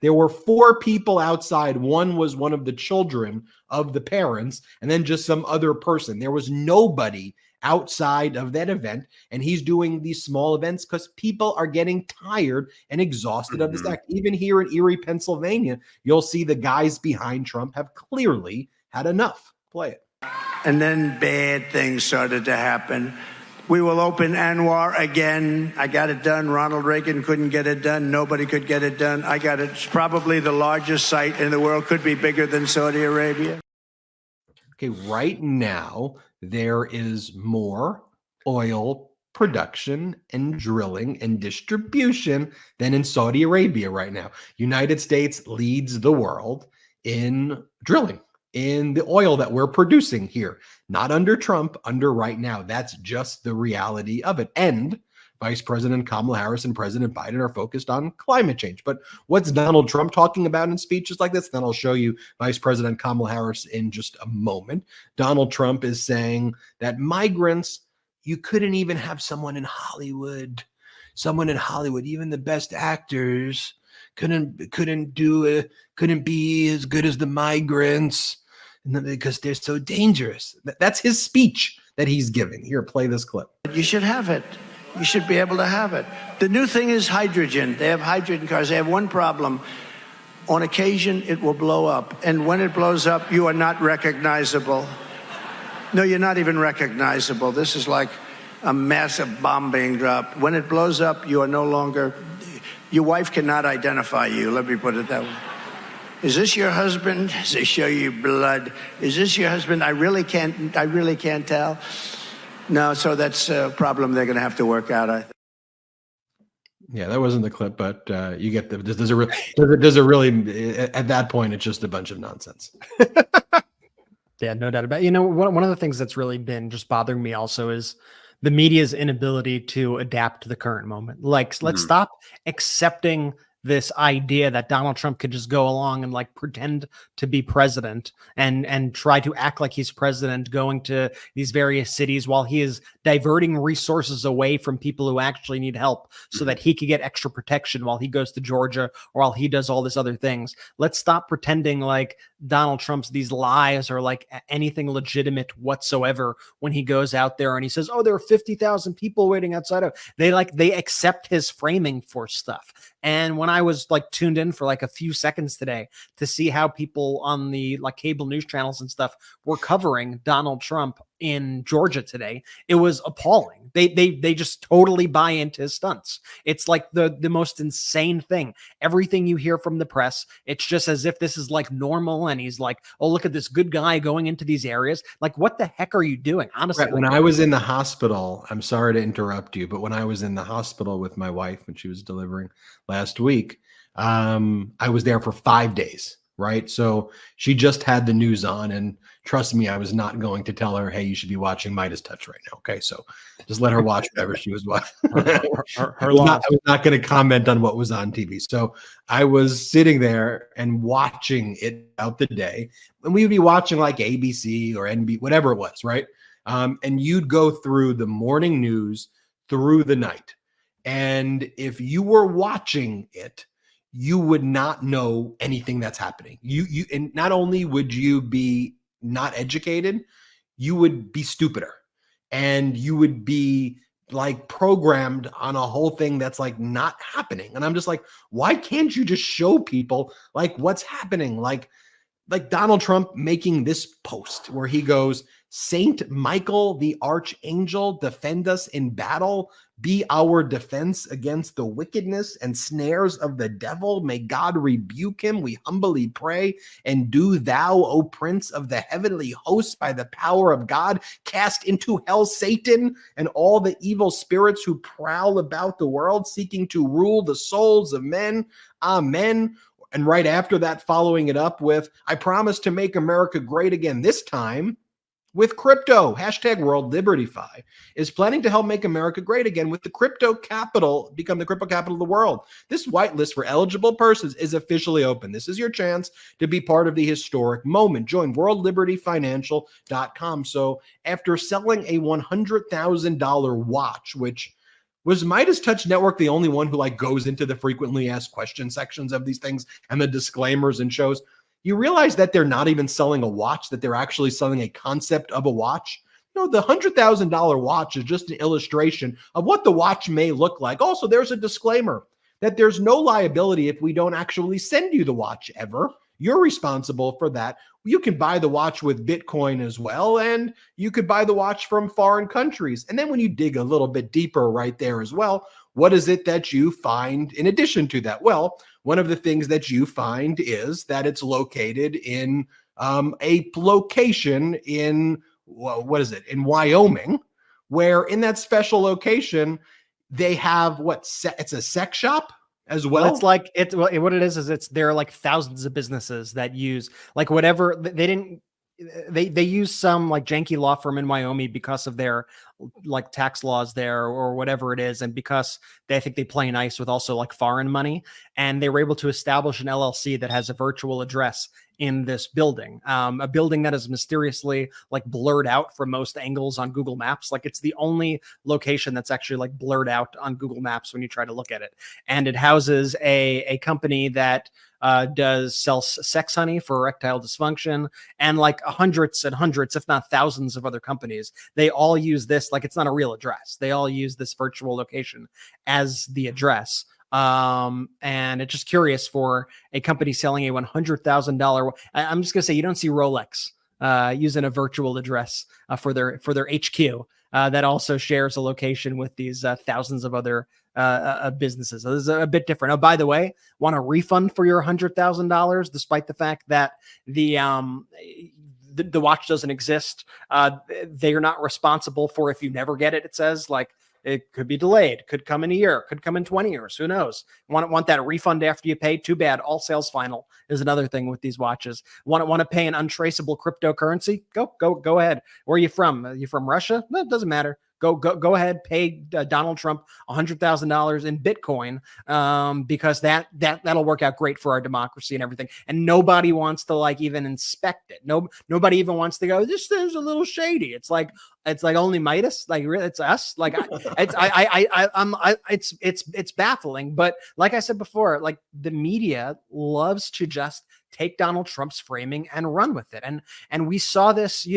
There were 4 people outside. One was one of the children of the parents, and then just some other person. There was nobody outside of that event. And he's doing these small events because people are getting tired and exhausted of this act. Even here in Erie, Pennsylvania, you'll see the guys behind Trump have clearly had enough. Play it.
And then bad things started to happen. We will open Anwar again. I got it done. Ronald Reagan couldn't get it done. Nobody could get it done. I got it. It's probably the largest site in the world. Could be bigger than Saudi Arabia.
Okay, right now, there is more oil production and drilling and distribution than in Saudi Arabia right now. United States leads the world in drilling, in the oil that we're producing here, not under Trump, under right now. That's just the reality of it. And Vice President Kamala Harris and President Biden are focused on climate change. But what's Donald Trump talking about in speeches like this? Then I'll show you Vice President Kamala Harris in just a moment. Donald Trump is saying that migrants, you couldn't even have someone in Hollywood, even the best actors couldn't be as good as the migrants because they're so dangerous. That's his speech that he's giving. Here, play this clip.
You should have it. You should be able to have it. The new thing is hydrogen. They have hydrogen cars. They have one problem. On occasion, it will blow up. And when it blows up, you are not recognizable. No, you're not even recognizable. This is like a massive bomb being dropped. When it blows up, you are no longer, your wife cannot identify you. Let me put it that way. Is this your husband? Does they show you blood? Is this your husband? I really can't tell. No, so that's a problem they're going to have to work out, I think.
Yeah, that wasn't the clip, but you get the. Does it really? At that point, it's just a bunch of nonsense.
Yeah, no doubt about it. You know, one of the things that's really been just bothering me also is the media's inability to adapt to the current moment. Like, let's stop accepting this idea that Donald Trump could just go along and like pretend to be president and try to act like he's president, going to these various cities while he is diverting resources away from people who actually need help so that he could get extra protection while he goes to Georgia or while he does all these other things. Let's stop pretending like Donald Trump's these lies are like anything legitimate whatsoever when he goes out there and he says, oh, there are 50,000 people waiting outside of, they accept his framing for stuff. And when I was like tuned in for like a few seconds today to see how people on the like cable news channels and stuff were covering Donald Trump in Georgia today, it was appalling. They just totally buy into his stunts. It's like the most insane thing. Everything you hear from the press, it's just as if this is like normal. And he's like, oh, look at this good guy going into these areas. Like, what the heck are you doing? Honestly,
right. When I was in the hospital, I'm sorry to interrupt you, but when I was in the hospital with my wife when she was delivering last week, I was there for 5 days. Right. So she just had the news on, and trust me, I was not going to tell her, hey, you should be watching MeidasTouch right now. Okay. So just let her watch whatever she was watching. I was not going to comment on what was on TV. So I was sitting there and watching it out the day, and we would be watching like ABC or NBC, whatever it was. Right. And you'd go through the morning news through the night. And if you were watching it, you would not know anything that's happening. And not only would you be not educated, you would be stupider, and you would be like programmed on a whole thing that's like not happening. And I'm just like, why can't you just show people like what's happening? Like Donald Trump making this post where he goes, Saint Michael, the archangel, defend us in battle. Be our defense against the wickedness and snares of the devil. May God rebuke him, we humbly pray. And do thou, O Prince of the heavenly hosts, by the power of God, cast into hell Satan and all the evil spirits who prowl about the world, seeking to rule the souls of men. Amen. And right after that, following it up with, I promise to make America great again, this time with crypto. Hashtag World Liberty Fi is planning to help make America great again with the crypto capital, become the crypto capital of the world. This whitelist for eligible persons is officially open. This is your chance to be part of the historic moment. Join worldlibertyfinancial.com. So after selling a $100,000 watch, which was MeidasTouch Network the only one who like goes into the frequently asked question sections of these things and the disclaimers and shows, you realize that they're not even selling a watch, that they're actually selling a concept of a watch. No, the $100,000 watch is just an illustration of what the watch may look like. Also, there's a disclaimer that there's no liability if we don't actually send you the watch ever. You're responsible for that. You can buy the watch with Bitcoin as well, and you could buy the watch from foreign countries. And then when you dig a little bit deeper right there as well, what is it that you find in addition to that? Well, one of the things that you find is that it's located in a location in, what is it, in Wyoming, where in that special location, they have it's a sex shop as well.
It's like what it is there are like thousands of businesses that use like whatever they use some like janky law firm in Wyoming because of their like tax laws there or whatever it is. And because I think they play nice with also like foreign money, and they were able to establish an LLC that has a virtual address in this building, a building that is mysteriously like blurred out from most angles on Google Maps. Like it's the only location that's actually like blurred out on Google Maps when you try to look at it. And it houses a company that sells sex honey for erectile dysfunction, and like hundreds and hundreds, if not thousands of other companies. They all use this, like it's not a real address. They all use this virtual location as the address. And it's just curious for a company selling a $100,000. I'm just gonna say you don't see Rolex using a virtual address for their HQ that also shares a location with these thousands of other businesses. So this is a bit different. Oh, by the way, want a refund for your $100,000, despite the fact that the watch doesn't exist. They are not responsible for if you never get it. It says like it could be delayed, could come in a year, could come in 20 years. Who knows? Want that refund after you pay? Too bad. All sales final is another thing with these watches. Want to pay an untraceable cryptocurrency? Go ahead. Where are you from? Are you from Russia? No, it doesn't matter. Go ahead, pay Donald Trump $100,000 in Bitcoin, because that'll work out great for our democracy and everything. And nobody wants to like even inspect it. Nobody even wants to go, this is a little shady. It's like only Midas, like it's us. Like it's baffling. But like I said before, like the media loves to just take Donald Trump's framing and run with it. And we saw this,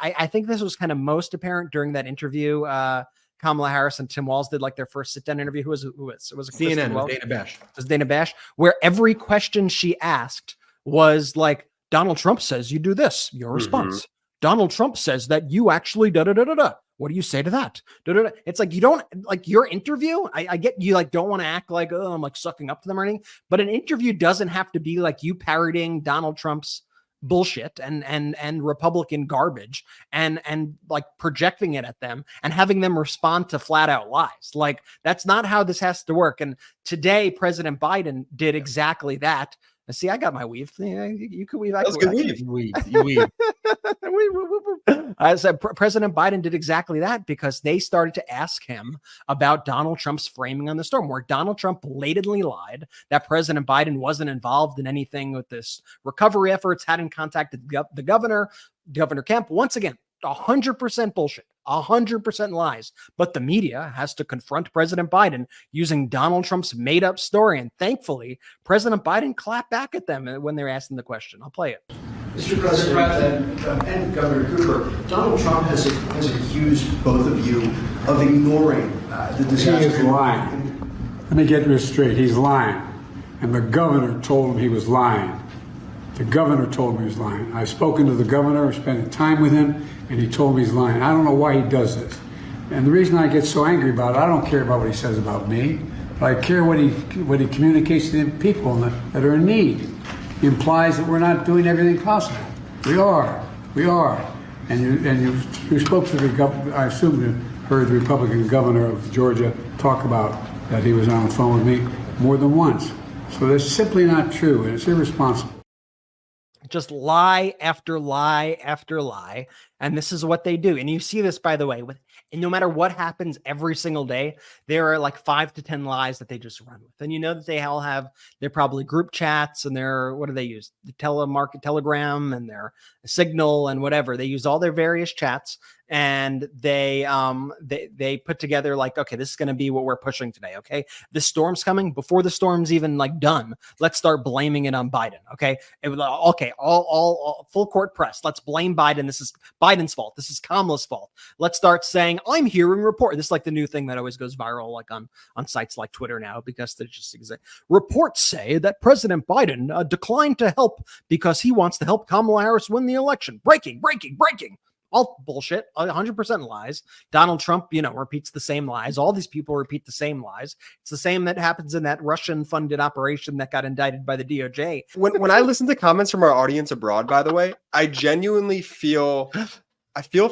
I think this was kind of most apparent during that interview. Kamala Harris and Tim Walz did like their first sit-down interview. Who was it? Was it
CNN? Dana Bash.
It was Dana Bash, where every question she asked was like, Donald Trump says you do this, your response. Donald Trump says that you actually da-da-da-da-da. What do you say to that? Da-da-da. It's like, you don't like your interview. I get you like don't want to act like, oh, I'm like sucking up to them or anything, but an interview doesn't have to be like you parodying Donald Trump's bullshit and Republican garbage and like projecting it at them and having them respond to flat out lies. Like that's not how this has to work. And today President Biden did exactly that. See, I got my weave. Yeah, you could weave.
That's good weave.
You weave.
I said President Biden did exactly that because they started to ask him about Donald Trump's framing on the storm, where Donald Trump blatantly lied that President Biden wasn't involved in anything with this recovery efforts, hadn't contacted the governor, Governor Kemp. Once again, 100% bullshit, 100% lies. But the media has to confront President Biden using Donald Trump's made up story. And thankfully, President Biden clapped back at them when they're asking the question. I'll play it.
Mr. President and Governor Cooper, Donald Trump has accused both of you of ignoring the disaster.
He is lying. Let me get this straight. He's lying. And the governor told him he was lying. The governor told me he was lying. I've spoken to the governor, spent time with him, and he told me he's lying. I don't know why he does this. And the reason I get so angry about it, I don't care about what he says about me, but I care what he communicates to the people that are in need. He implies that we're not doing everything possible. We are. And you spoke to the governor, I assume you heard the Republican governor of Georgia talk about that he was on the phone with me more than once. So that's simply not true, and it's irresponsible.
Just lie after lie after lie. And this is what they do. And you see this, by the way, and no matter what happens every single day, there are like 5 to 10 lies that they just run with. And you know that they all have, they're probably group chats and what do they use? The Telegram and their Signal and whatever. They use all their various chats and they put together like, okay, this is going to be what we're pushing today. Okay. The storm's coming. Before the storm's even like done, let's start blaming it on Biden. Okay. All full court press. Let's blame Biden. Biden's fault. This is Kamala's fault. Let's start saying, I'm hearing report. This is like the new thing that always goes viral, like on sites like Twitter now, because they just exist. Reports say that President Biden declined to help because he wants to help Kamala Harris win the election. Breaking. All bullshit, 100% lies. Donald Trump, repeats the same lies. All these people repeat the same lies. It's the same that happens in that Russian-funded operation that got indicted by the DOJ.
When I listen to comments from our audience abroad, by the way, I genuinely feel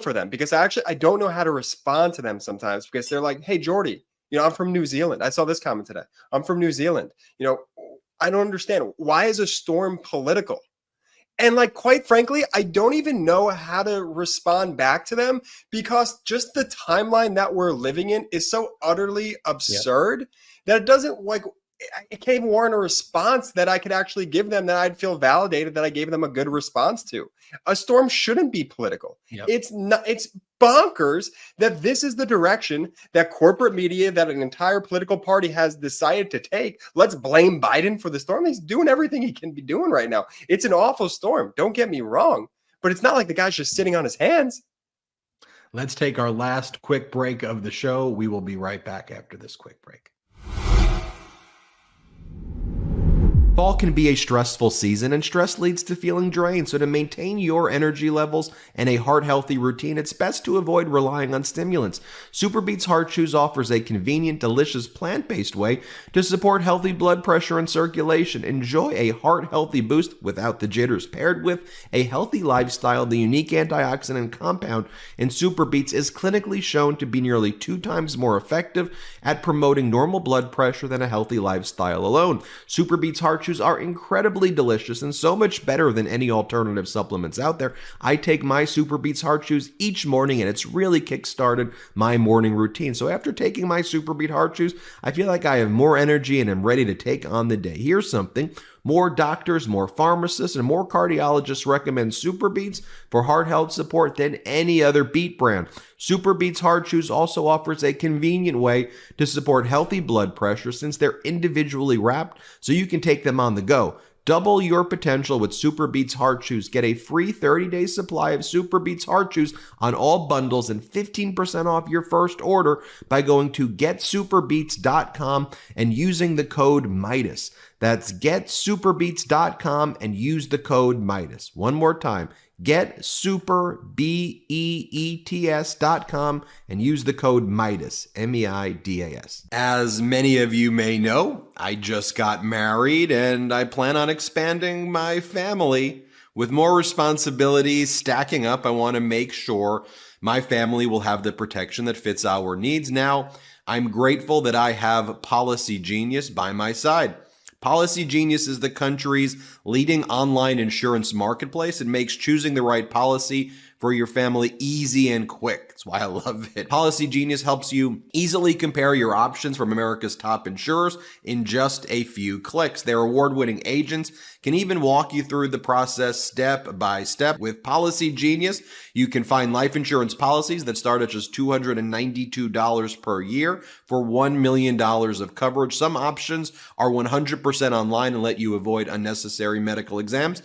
for them, because I don't know how to respond to them sometimes, because they're like, hey, Jordy, I'm from New Zealand. I saw this comment today. I'm from New Zealand. I don't understand. Why is a storm political? And quite frankly, I don't even know how to respond back to them, because just the timeline that we're living in is so utterly absurd that it doesn't it can't even warrant a response that I could actually give them that I'd feel validated that I gave them a good response to. A storm shouldn't be political. Yep. It's bonkers that this is the direction that corporate media, that an entire political party has decided to take. Let's blame Biden for the storm. He's doing everything he can be doing right now. It's an awful storm. Don't get me wrong, but it's not like the guy's just sitting on his hands.
Let's take our last quick break of the show. We will be right back after this quick break. Fall can be a stressful season, and stress leads to feeling drained. So to maintain your energy levels and a heart-healthy routine, it's best to avoid relying on stimulants. SuperBeets Heart Chews offers a convenient, delicious, plant-based way to support healthy blood pressure and circulation. Enjoy a heart-healthy boost without the jitters. Paired with a healthy lifestyle, the unique antioxidant compound in SuperBeets is clinically shown to be nearly 2 times more effective at promoting normal blood pressure than a healthy lifestyle alone. SuperBeets Heart Chews are incredibly delicious and so much better than any alternative supplements out there. I take my SuperBeets Heart Chews each morning, and it's really kickstarted my morning routine. So after taking my SuperBeet Heart Chews, I feel like I have more energy and am ready to take on the day. Here's something. More doctors, more pharmacists, and more cardiologists recommend SuperBeets for heart health support than any other beet brand. SuperBeets Heart Chews also offers a convenient way to support healthy blood pressure, since they're individually wrapped so you can take them on the go. Double your potential with SuperBeets Heart Chews. Get a free 30-day supply of SuperBeets Heart Chews on all bundles and 15% off your first order by going to getsuperbeets.com and using the code Meidas. That's getsuperbeets.com and use the code Meidas. One more time, getsuperbeets.com and use the code Meidas, M-E-I-D-A-S. As many of you may know, I just got married and I plan on expanding my family. With more responsibilities stacking up, I want to make sure my family will have the protection that fits our needs. Now, I'm grateful that I have Policy Genius by my side. Policy Genius is the country's leading online insurance marketplace. It makes choosing the right policy for your family easy and quick. That's why I love it. Policy Genius helps you easily compare your options from America's top insurers in just a few clicks. Their award-winning agents can even walk you through the process step by step. With Policy Genius, you can find life insurance policies that start at just $292 per year for $1 million of coverage. Some options are 100% online and let you avoid unnecessary medical exams.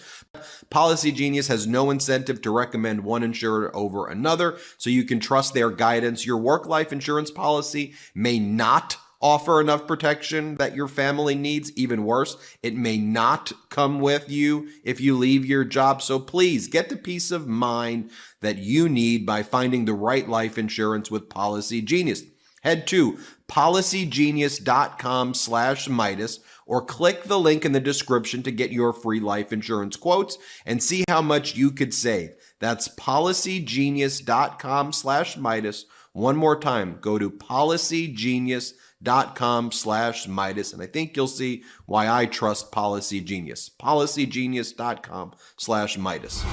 Policy Genius has no incentive to recommend one insurer over another, so you can trust their guidance. Your work life insurance policy may not offer enough protection that your family needs. Even worse, it may not come with you if you leave your job. So please get the peace of mind that you need by finding the right life insurance with Policy Genius. Head to policygenius.com/Meidas or click the link in the description to get your free life insurance quotes and see how much you could save. That's policygenius.com/Meidas. One more time, go to policygenius.com/Meidas, and I think you'll see why I trust Policy Genius. policygenius.com/Meidas.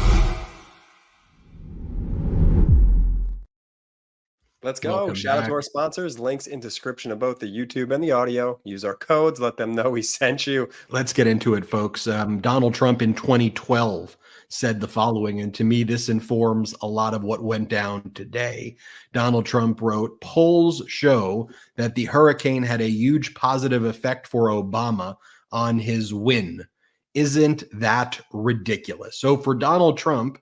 Let's go.
Welcome
Shout out
back
to our sponsors. Links in description of both the YouTube and the audio. Use our codes. Let them know we sent you.
Let's get into it, folks. Donald Trump in 2012 said the following, and to me, this informs a lot of what went down today. Donald Trump wrote, polls show that the hurricane had a huge positive effect for Obama on his win. Isn't that ridiculous? So for Donald Trump,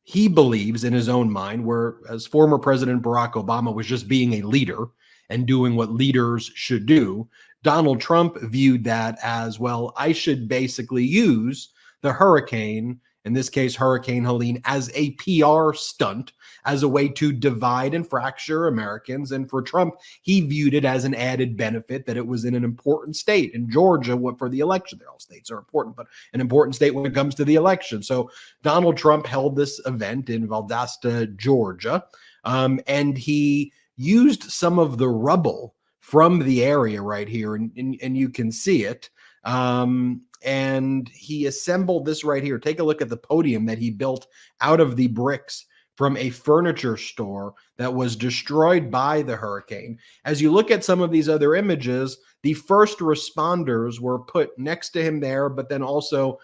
he believes in his own mind, whereas former President Barack Obama was just being a leader and doing what leaders should do, Donald Trump viewed that as, well, I should basically use the hurricane, in this case, Hurricane Helene, as a PR stunt, as a way to divide and fracture Americans. And for Trump, he viewed it as an added benefit that it was in an important state in Georgia for the election. All states are important, but an important state when it comes to the election. So Donald Trump held this event in Valdosta, Georgia, and he used some of the rubble from the area right here, and you can see it. And he assembled this right here. Take a look at the podium that he built out of the bricks from a furniture store that was destroyed by the hurricane. As you look at some of these other images, the first responders were put next to him there, but then also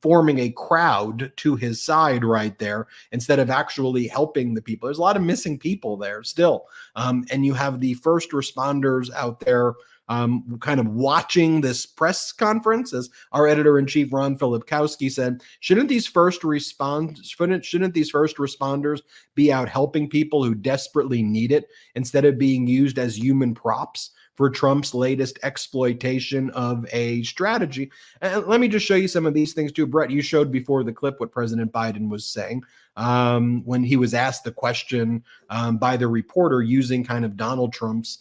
forming a crowd to his side right there instead of actually helping the people. There's a lot of missing people there still. And you have the first responders out there kind of watching this press conference, as our editor-in-chief Ron Filipkowski said. Shouldn't these first responders be out helping people who desperately need it instead of being used as human props for Trump's latest exploitation of a strategy? And let me just show you some of these things too. Brett, you showed before the clip what President Biden was saying when he was asked the question by the reporter using kind of Donald Trump's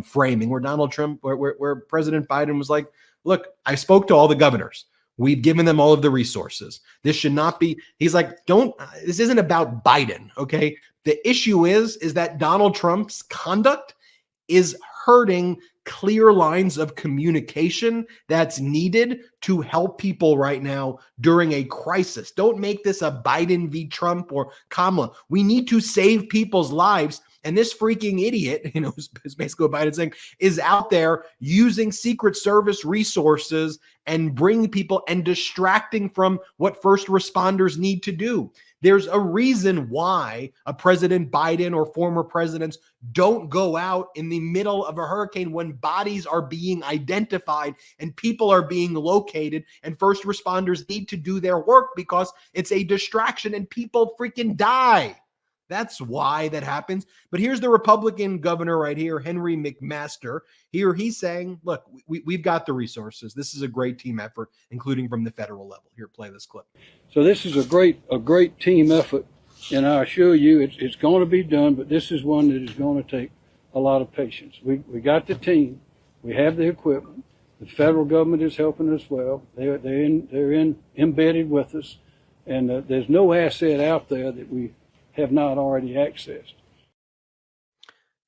framing, where President Biden was like, look, I spoke to all the governors. We've given them all of the resources. This should not be, he's like, this isn't about Biden, okay? The issue is that Donald Trump's conduct is hurting clear lines of communication that's needed to help people right now during a crisis. Don't make this a Biden v. Trump or Kamala. We need to save people's lives. And this freaking idiot, is basically what Biden's saying, is out there using Secret Service resources and bringing people and distracting from what first responders need to do. There's a reason why a President Biden or former presidents don't go out in the middle of a hurricane when bodies are being identified and people are being located, and first responders need to do their work because it's a distraction and people freaking die. That's why that happens. But here's the Republican governor right here, Henry McMaster. Here he's saying, look, we've got the resources. This is a great team effort, including from the federal level. Here, play this clip.
So this is a great team effort, and I assure you it's going to be done, but this is one that is going to take a lot of patience. We got the team. We have the equipment. The federal government is helping us well. They're embedded with us, and there's no asset out there that we have not already accessed.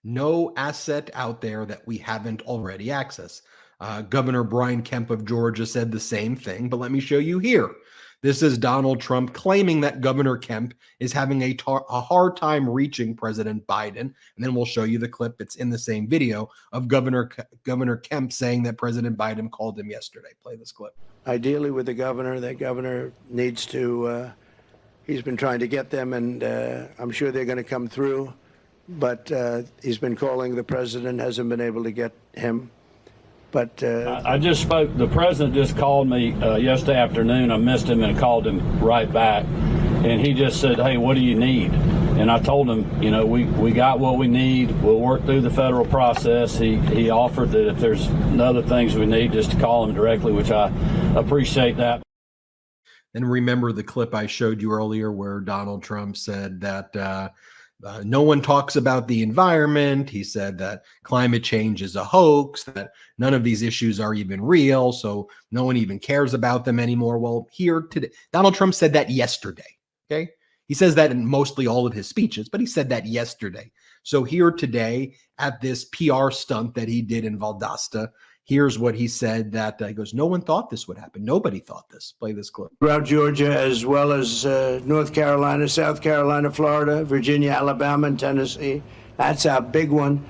No asset out there that we haven't already accessed. Governor Brian Kemp of Georgia said the same thing, but let me show you here. This is Donald Trump claiming that Governor Kemp is having a hard time reaching President Biden. And then we'll show you the clip. It's in the same video of Governor Kemp saying that President Biden called him yesterday. Play this clip.
Ideally with the governor, that governor needs to, he's been trying to get them, and I'm sure they're going to come through. But he's been calling the president, hasn't been able to get him. But
I just spoke. The president just called me yesterday afternoon. I missed him and called him right back. And he just said, hey, what do you need? And I told him, we got what we need. We'll work through the federal process. He offered that if there's other things we need, just to call him directly, which I appreciate that.
And remember the clip I showed you earlier where Donald Trump said that no one talks about the environment. He said that climate change is a hoax, that none of these issues are even real, so no one even cares about them anymore. Well, here today, Donald Trump said that yesterday, okay? He says that in mostly all of his speeches, but he said that yesterday. So here today at this PR stunt that he did in Valdosta, here's what he said, that he goes, no one thought this would happen. Nobody thought this. Play this clip.
throughout Georgia, as well as North Carolina, South Carolina, Florida, Virginia, Alabama, and Tennessee. That's our big one.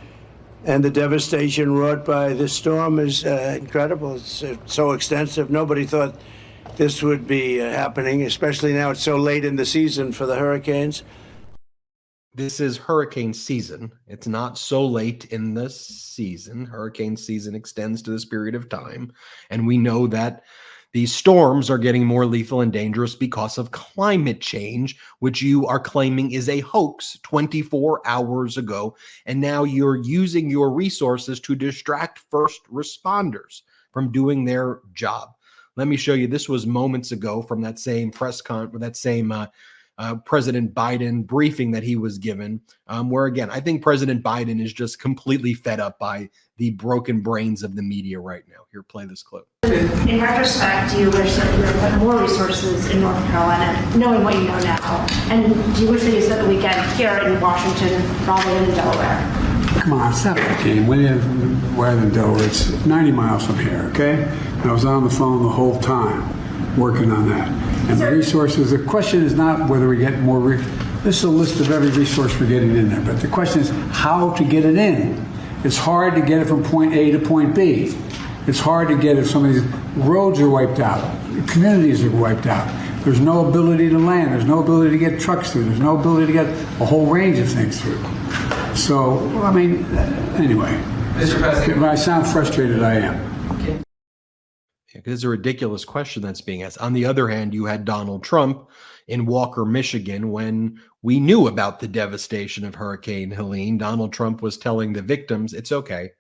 And the devastation wrought by this storm is incredible. It's so extensive. Nobody thought this would be happening, especially now it's so late in the season for the hurricanes.
This is hurricane season. It's not so late in the season. Hurricane season extends to this period of time. And we know that These storms are getting more lethal and dangerous because of climate change, which you are claiming is a hoax 24 hours ago. And now you're using your resources to distract first responders from doing their job. Let me show you. This was moments ago from that same President Biden briefing that he was given, where, again, I think President Biden is just completely fed up by the broken brains of the media right now. Here, play this clip.
In retrospect, do you wish that you had put more resources in North Carolina, knowing what you know now? And do you wish that you spent the weekend here in Washington rather than in Delaware?
Come on, stop that game, will you? Rather than Delaware, it's 90 miles from here, okay? I was on the phone the whole time working on that. And the resources, the question is not whether we get more, this is a list of every resource we're getting in there, but the question is how to get it in. It's hard to get it from point A to point B. It's hard to get if some of these roads are wiped out, communities are wiped out. There's no ability to land. There's no ability to get trucks through. There's no ability to get a whole range of things through. So, I mean, anyway. Mr. President. When I sound frustrated, I am.
Because it's a ridiculous question that's being asked. On the other hand, you had Donald Trump in Walker, Michigan, when we knew about the devastation of Hurricane Helene. Donald Trump was telling the victims, it's okay.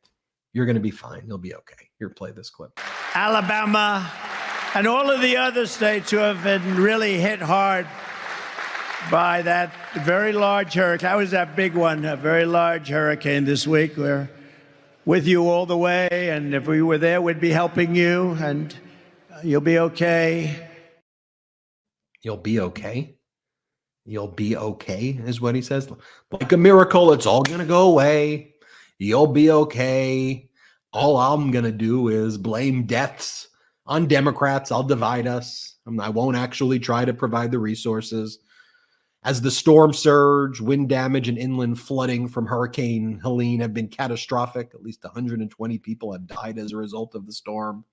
You're going to be fine. You'll be okay. Here, play this clip.
Alabama and all of the other states who have been really hit hard by that very large hurricane. That was that big one, a very large hurricane this week. We're with you all the way, and if we were there, we'd be helping you, and you'll be okay.
You'll be okay? You'll be okay, is what he says. Like a miracle, it's all going to go away. You'll be okay. All I'm going to do is blame deaths on Democrats. I'll divide us. I won't actually try to provide the resources. As the storm surge, wind damage, and inland flooding from Hurricane Helene have been catastrophic. At least 120 people have died as a result of the storm.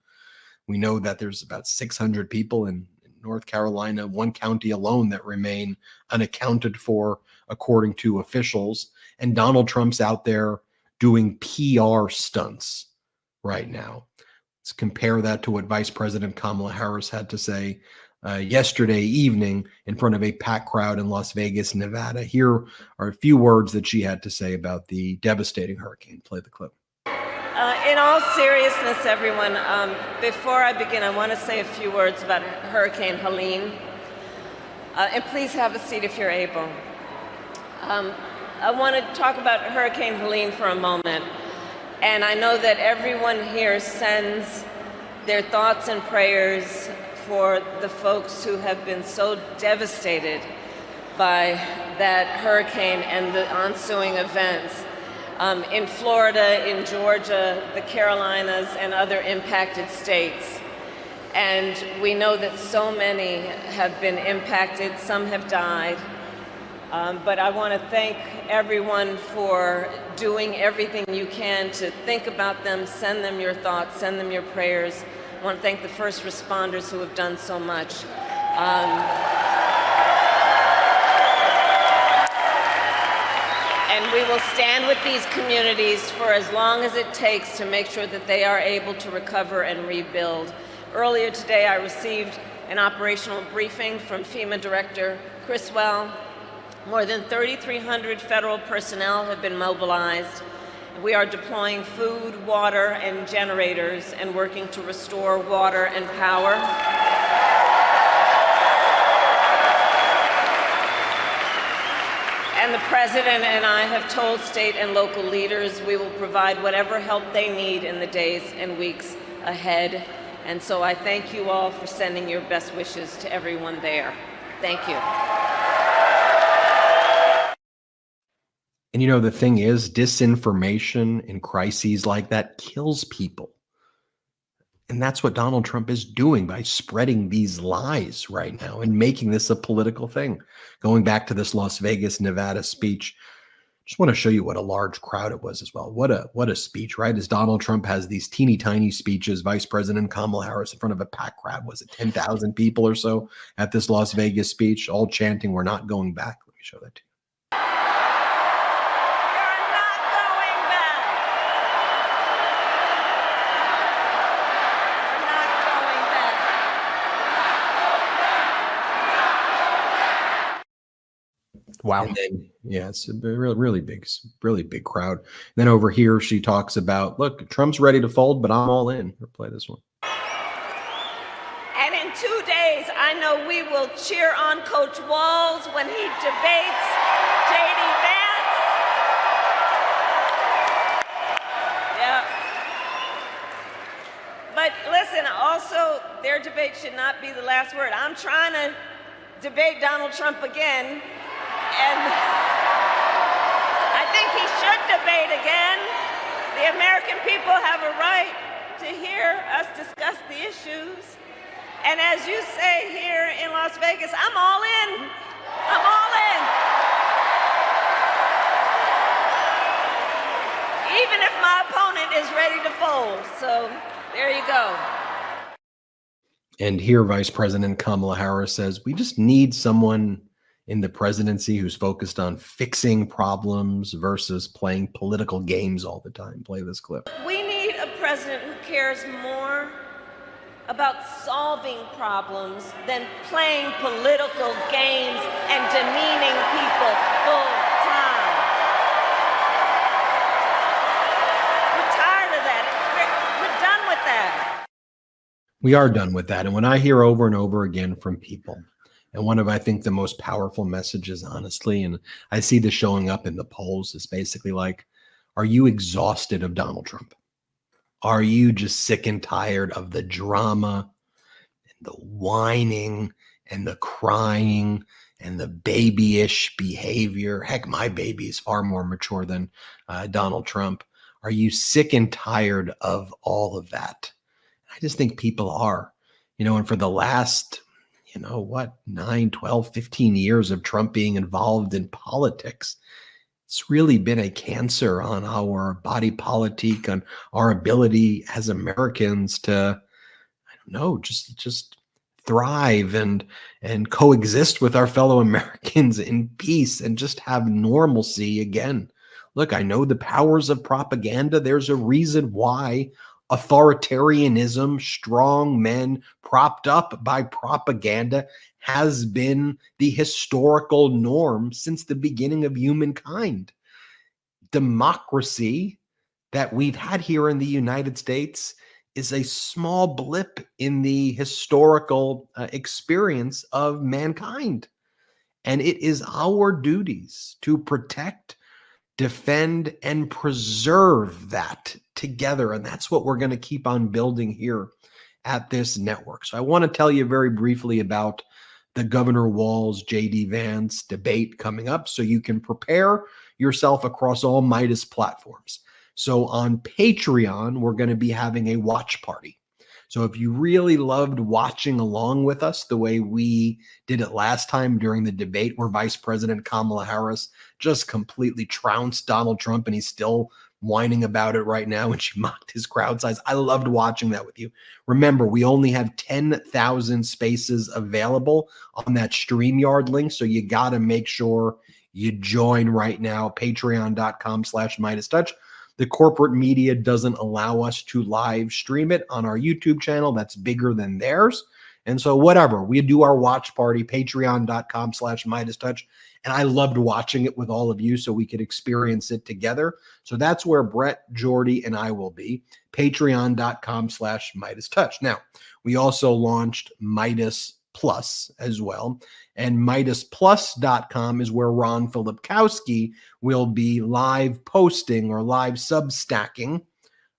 We know that there's about 600 people in North Carolina, one county alone, that remain unaccounted for, according to officials. And Donald Trump's out there doing PR stunts right now. Let's compare that to what Vice President Kamala Harris had to say yesterday evening in front of a packed crowd in Las Vegas, Nevada. Here are a few words that she had to say about the devastating hurricane. Play the clip.
In all seriousness, everyone, before I begin, I want to say a few words about Hurricane Helene. And please have a seat if you're able. I want to talk about Hurricane Helene for a moment. And I know that everyone here sends their thoughts and prayers for the folks who have been so devastated by that hurricane and the ensuing events in Florida, in Georgia, the Carolinas, and other impacted states. And we know that so many have been impacted, some have died. But I want to thank everyone for doing everything you can to think about them, send them your thoughts, send them your prayers. I want to thank the first responders who have done so much. And we will stand with these communities for as long as it takes to make sure that they are able to recover and rebuild. Earlier today, I received an operational briefing from FEMA Director Criswell. More than 3,300 federal personnel have been mobilized. We are deploying food, water, and generators and working to restore water and power. And the President and I have told state and local leaders we will provide whatever help they need in the days and weeks ahead. And so I thank you all for sending your best wishes to everyone there. Thank you.
And you know, the thing is, disinformation in crises like that kills people. And that's what Donald Trump is doing by spreading these lies right now and making this a political thing. Going back to this Las Vegas, Nevada speech, just want to show you what a large crowd it was as well. What a speech, right? As Donald Trump has these teeny tiny speeches, Vice President Kamala Harris in front of a packed crowd, was it 10,000 people or so at this Las Vegas speech, all chanting, "We're not going back." Let me show that to you.
Wow.
And then, yeah, it's a really big crowd. And then over here, she talks about, look, Trump's ready to fold, but I'm all in. We'll play this one.
And in 2 days, I know we will cheer on Coach Walz when he debates J.D. Vance. Yeah. But listen, also, their debate should not be the last word. I'm trying to debate Donald Trump again, and I think he should debate again. The American people have a right to hear us discuss the issues. And as you say here in Las Vegas, I'm all in. I'm all in. Even if my opponent is ready to fold. So there you go.
And here, Vice President Kamala Harris says, we just need someone in the presidency who's focused on fixing problems versus playing political games all the time. Play this clip.
We need a president who cares more about solving problems than playing political games and demeaning people full time. We're tired of that. We're done with that.
We are done with that. And when I hear over and over again from people, and one of, I think, the most powerful messages, honestly, and I see this showing up in the polls, is basically like, are you exhausted of Donald Trump? Are you just sick and tired of the drama and the whining and the crying and the babyish behavior? Heck, my baby is far more mature than Donald Trump. Are you sick and tired of all of that? I just think people are, and for the last, 9, 12, 15 years of Trump being involved in politics, it's really been a cancer on our body politic, on our ability as Americans to, just thrive and coexist with our fellow Americans in peace and just have normalcy again. Look, I know the powers of propaganda. There's a reason why authoritarianism, strong men propped up by propaganda, has been the historical norm since the beginning of humankind. Democracy that we've had here in the United States is a small blip in the historical experience of mankind. And it is our duties to protect, defend, and preserve that together. And that's what we're going to keep on building here at this network. So I want to tell you very briefly about the Governor Walz, J.D. Vance debate coming up so you can prepare yourself across all Meidas platforms. So on Patreon, we're going to be having a watch party. So if you really loved watching along with us the way we did it last time during the debate where Vice President Kamala Harris just completely trounced Donald Trump and he's still whining about it right now and she mocked his crowd size. I loved watching that with you. Remember, we only have 10,000 spaces available on that StreamYard link. So you got to make sure you join right now, patreon.com/MeidasTouch. The corporate media doesn't allow us to live stream it on our YouTube channel. That's bigger than theirs. And so whatever, we do our watch party, patreon.com/MeidasTouch. And I loved watching it with all of you so we could experience it together. So that's where Brett, Jordy, and I will be, patreon.com/MeidasTouch. Now, we also launched Meidas Plus as well. And MeidasPlus.com is where Ron Filipkowski will be live posting or live substacking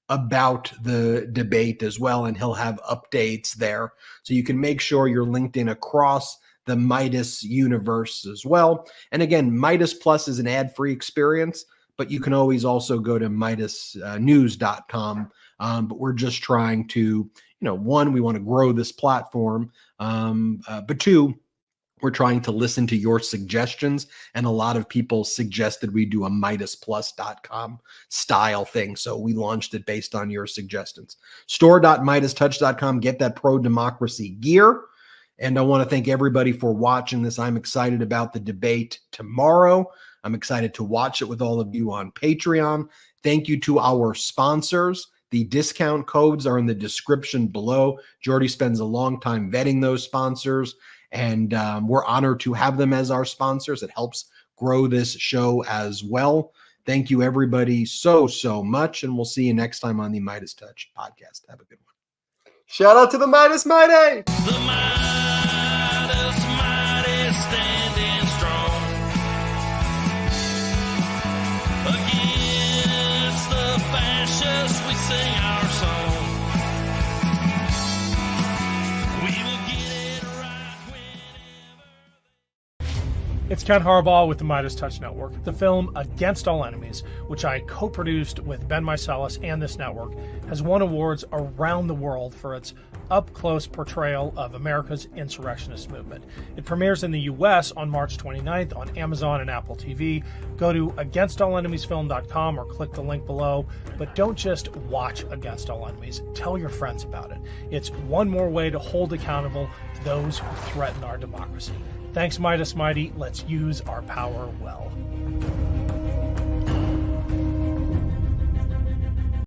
about the debate as well. And he'll have updates there. So you can make sure you're linked in across the Meidas universe as well. And again, Meidas Plus is an ad-free experience, but you can always also go to MeidasNews.com. But we're just trying to, one, we want to grow this platform. But two, we're trying to listen to your suggestions. And a lot of people suggested we do a MeidasPlus.com style thing. So we launched it based on your suggestions. Store.MeidasTouch.com. Get that pro-democracy gear. And I want to thank everybody for watching this. I'm excited about the debate tomorrow. I'm excited to watch it with all of you on Patreon. Thank you to our sponsors. The discount codes are in the description below. Jordy spends a long time vetting those sponsors, and we're honored to have them as our sponsors. It helps grow this show as well. Thank you, everybody, so much. And we'll see you next time on the MeidasTouch podcast. Have a good one.
Shout out to the Midas Mighty.
The Midas Mighty standing strong against the fascists. We sing our song. We will get it right whenever.
It's Ken Harbaugh with the MeidasTouch Network. The film Against All Enemies, which I co-produced with Ben Meiselas and this network, has won awards around the world for its up-close portrayal of America's insurrectionist movement. It premieres in the U.S. on March 29th on Amazon and Apple TV. Go to againstallenemiesfilm.com or click the link below. But don't just watch Against All Enemies. Tell your friends about it. It's one more way to hold accountable those who threaten our democracy. Thanks, Midas Mighty. Let's use our power well.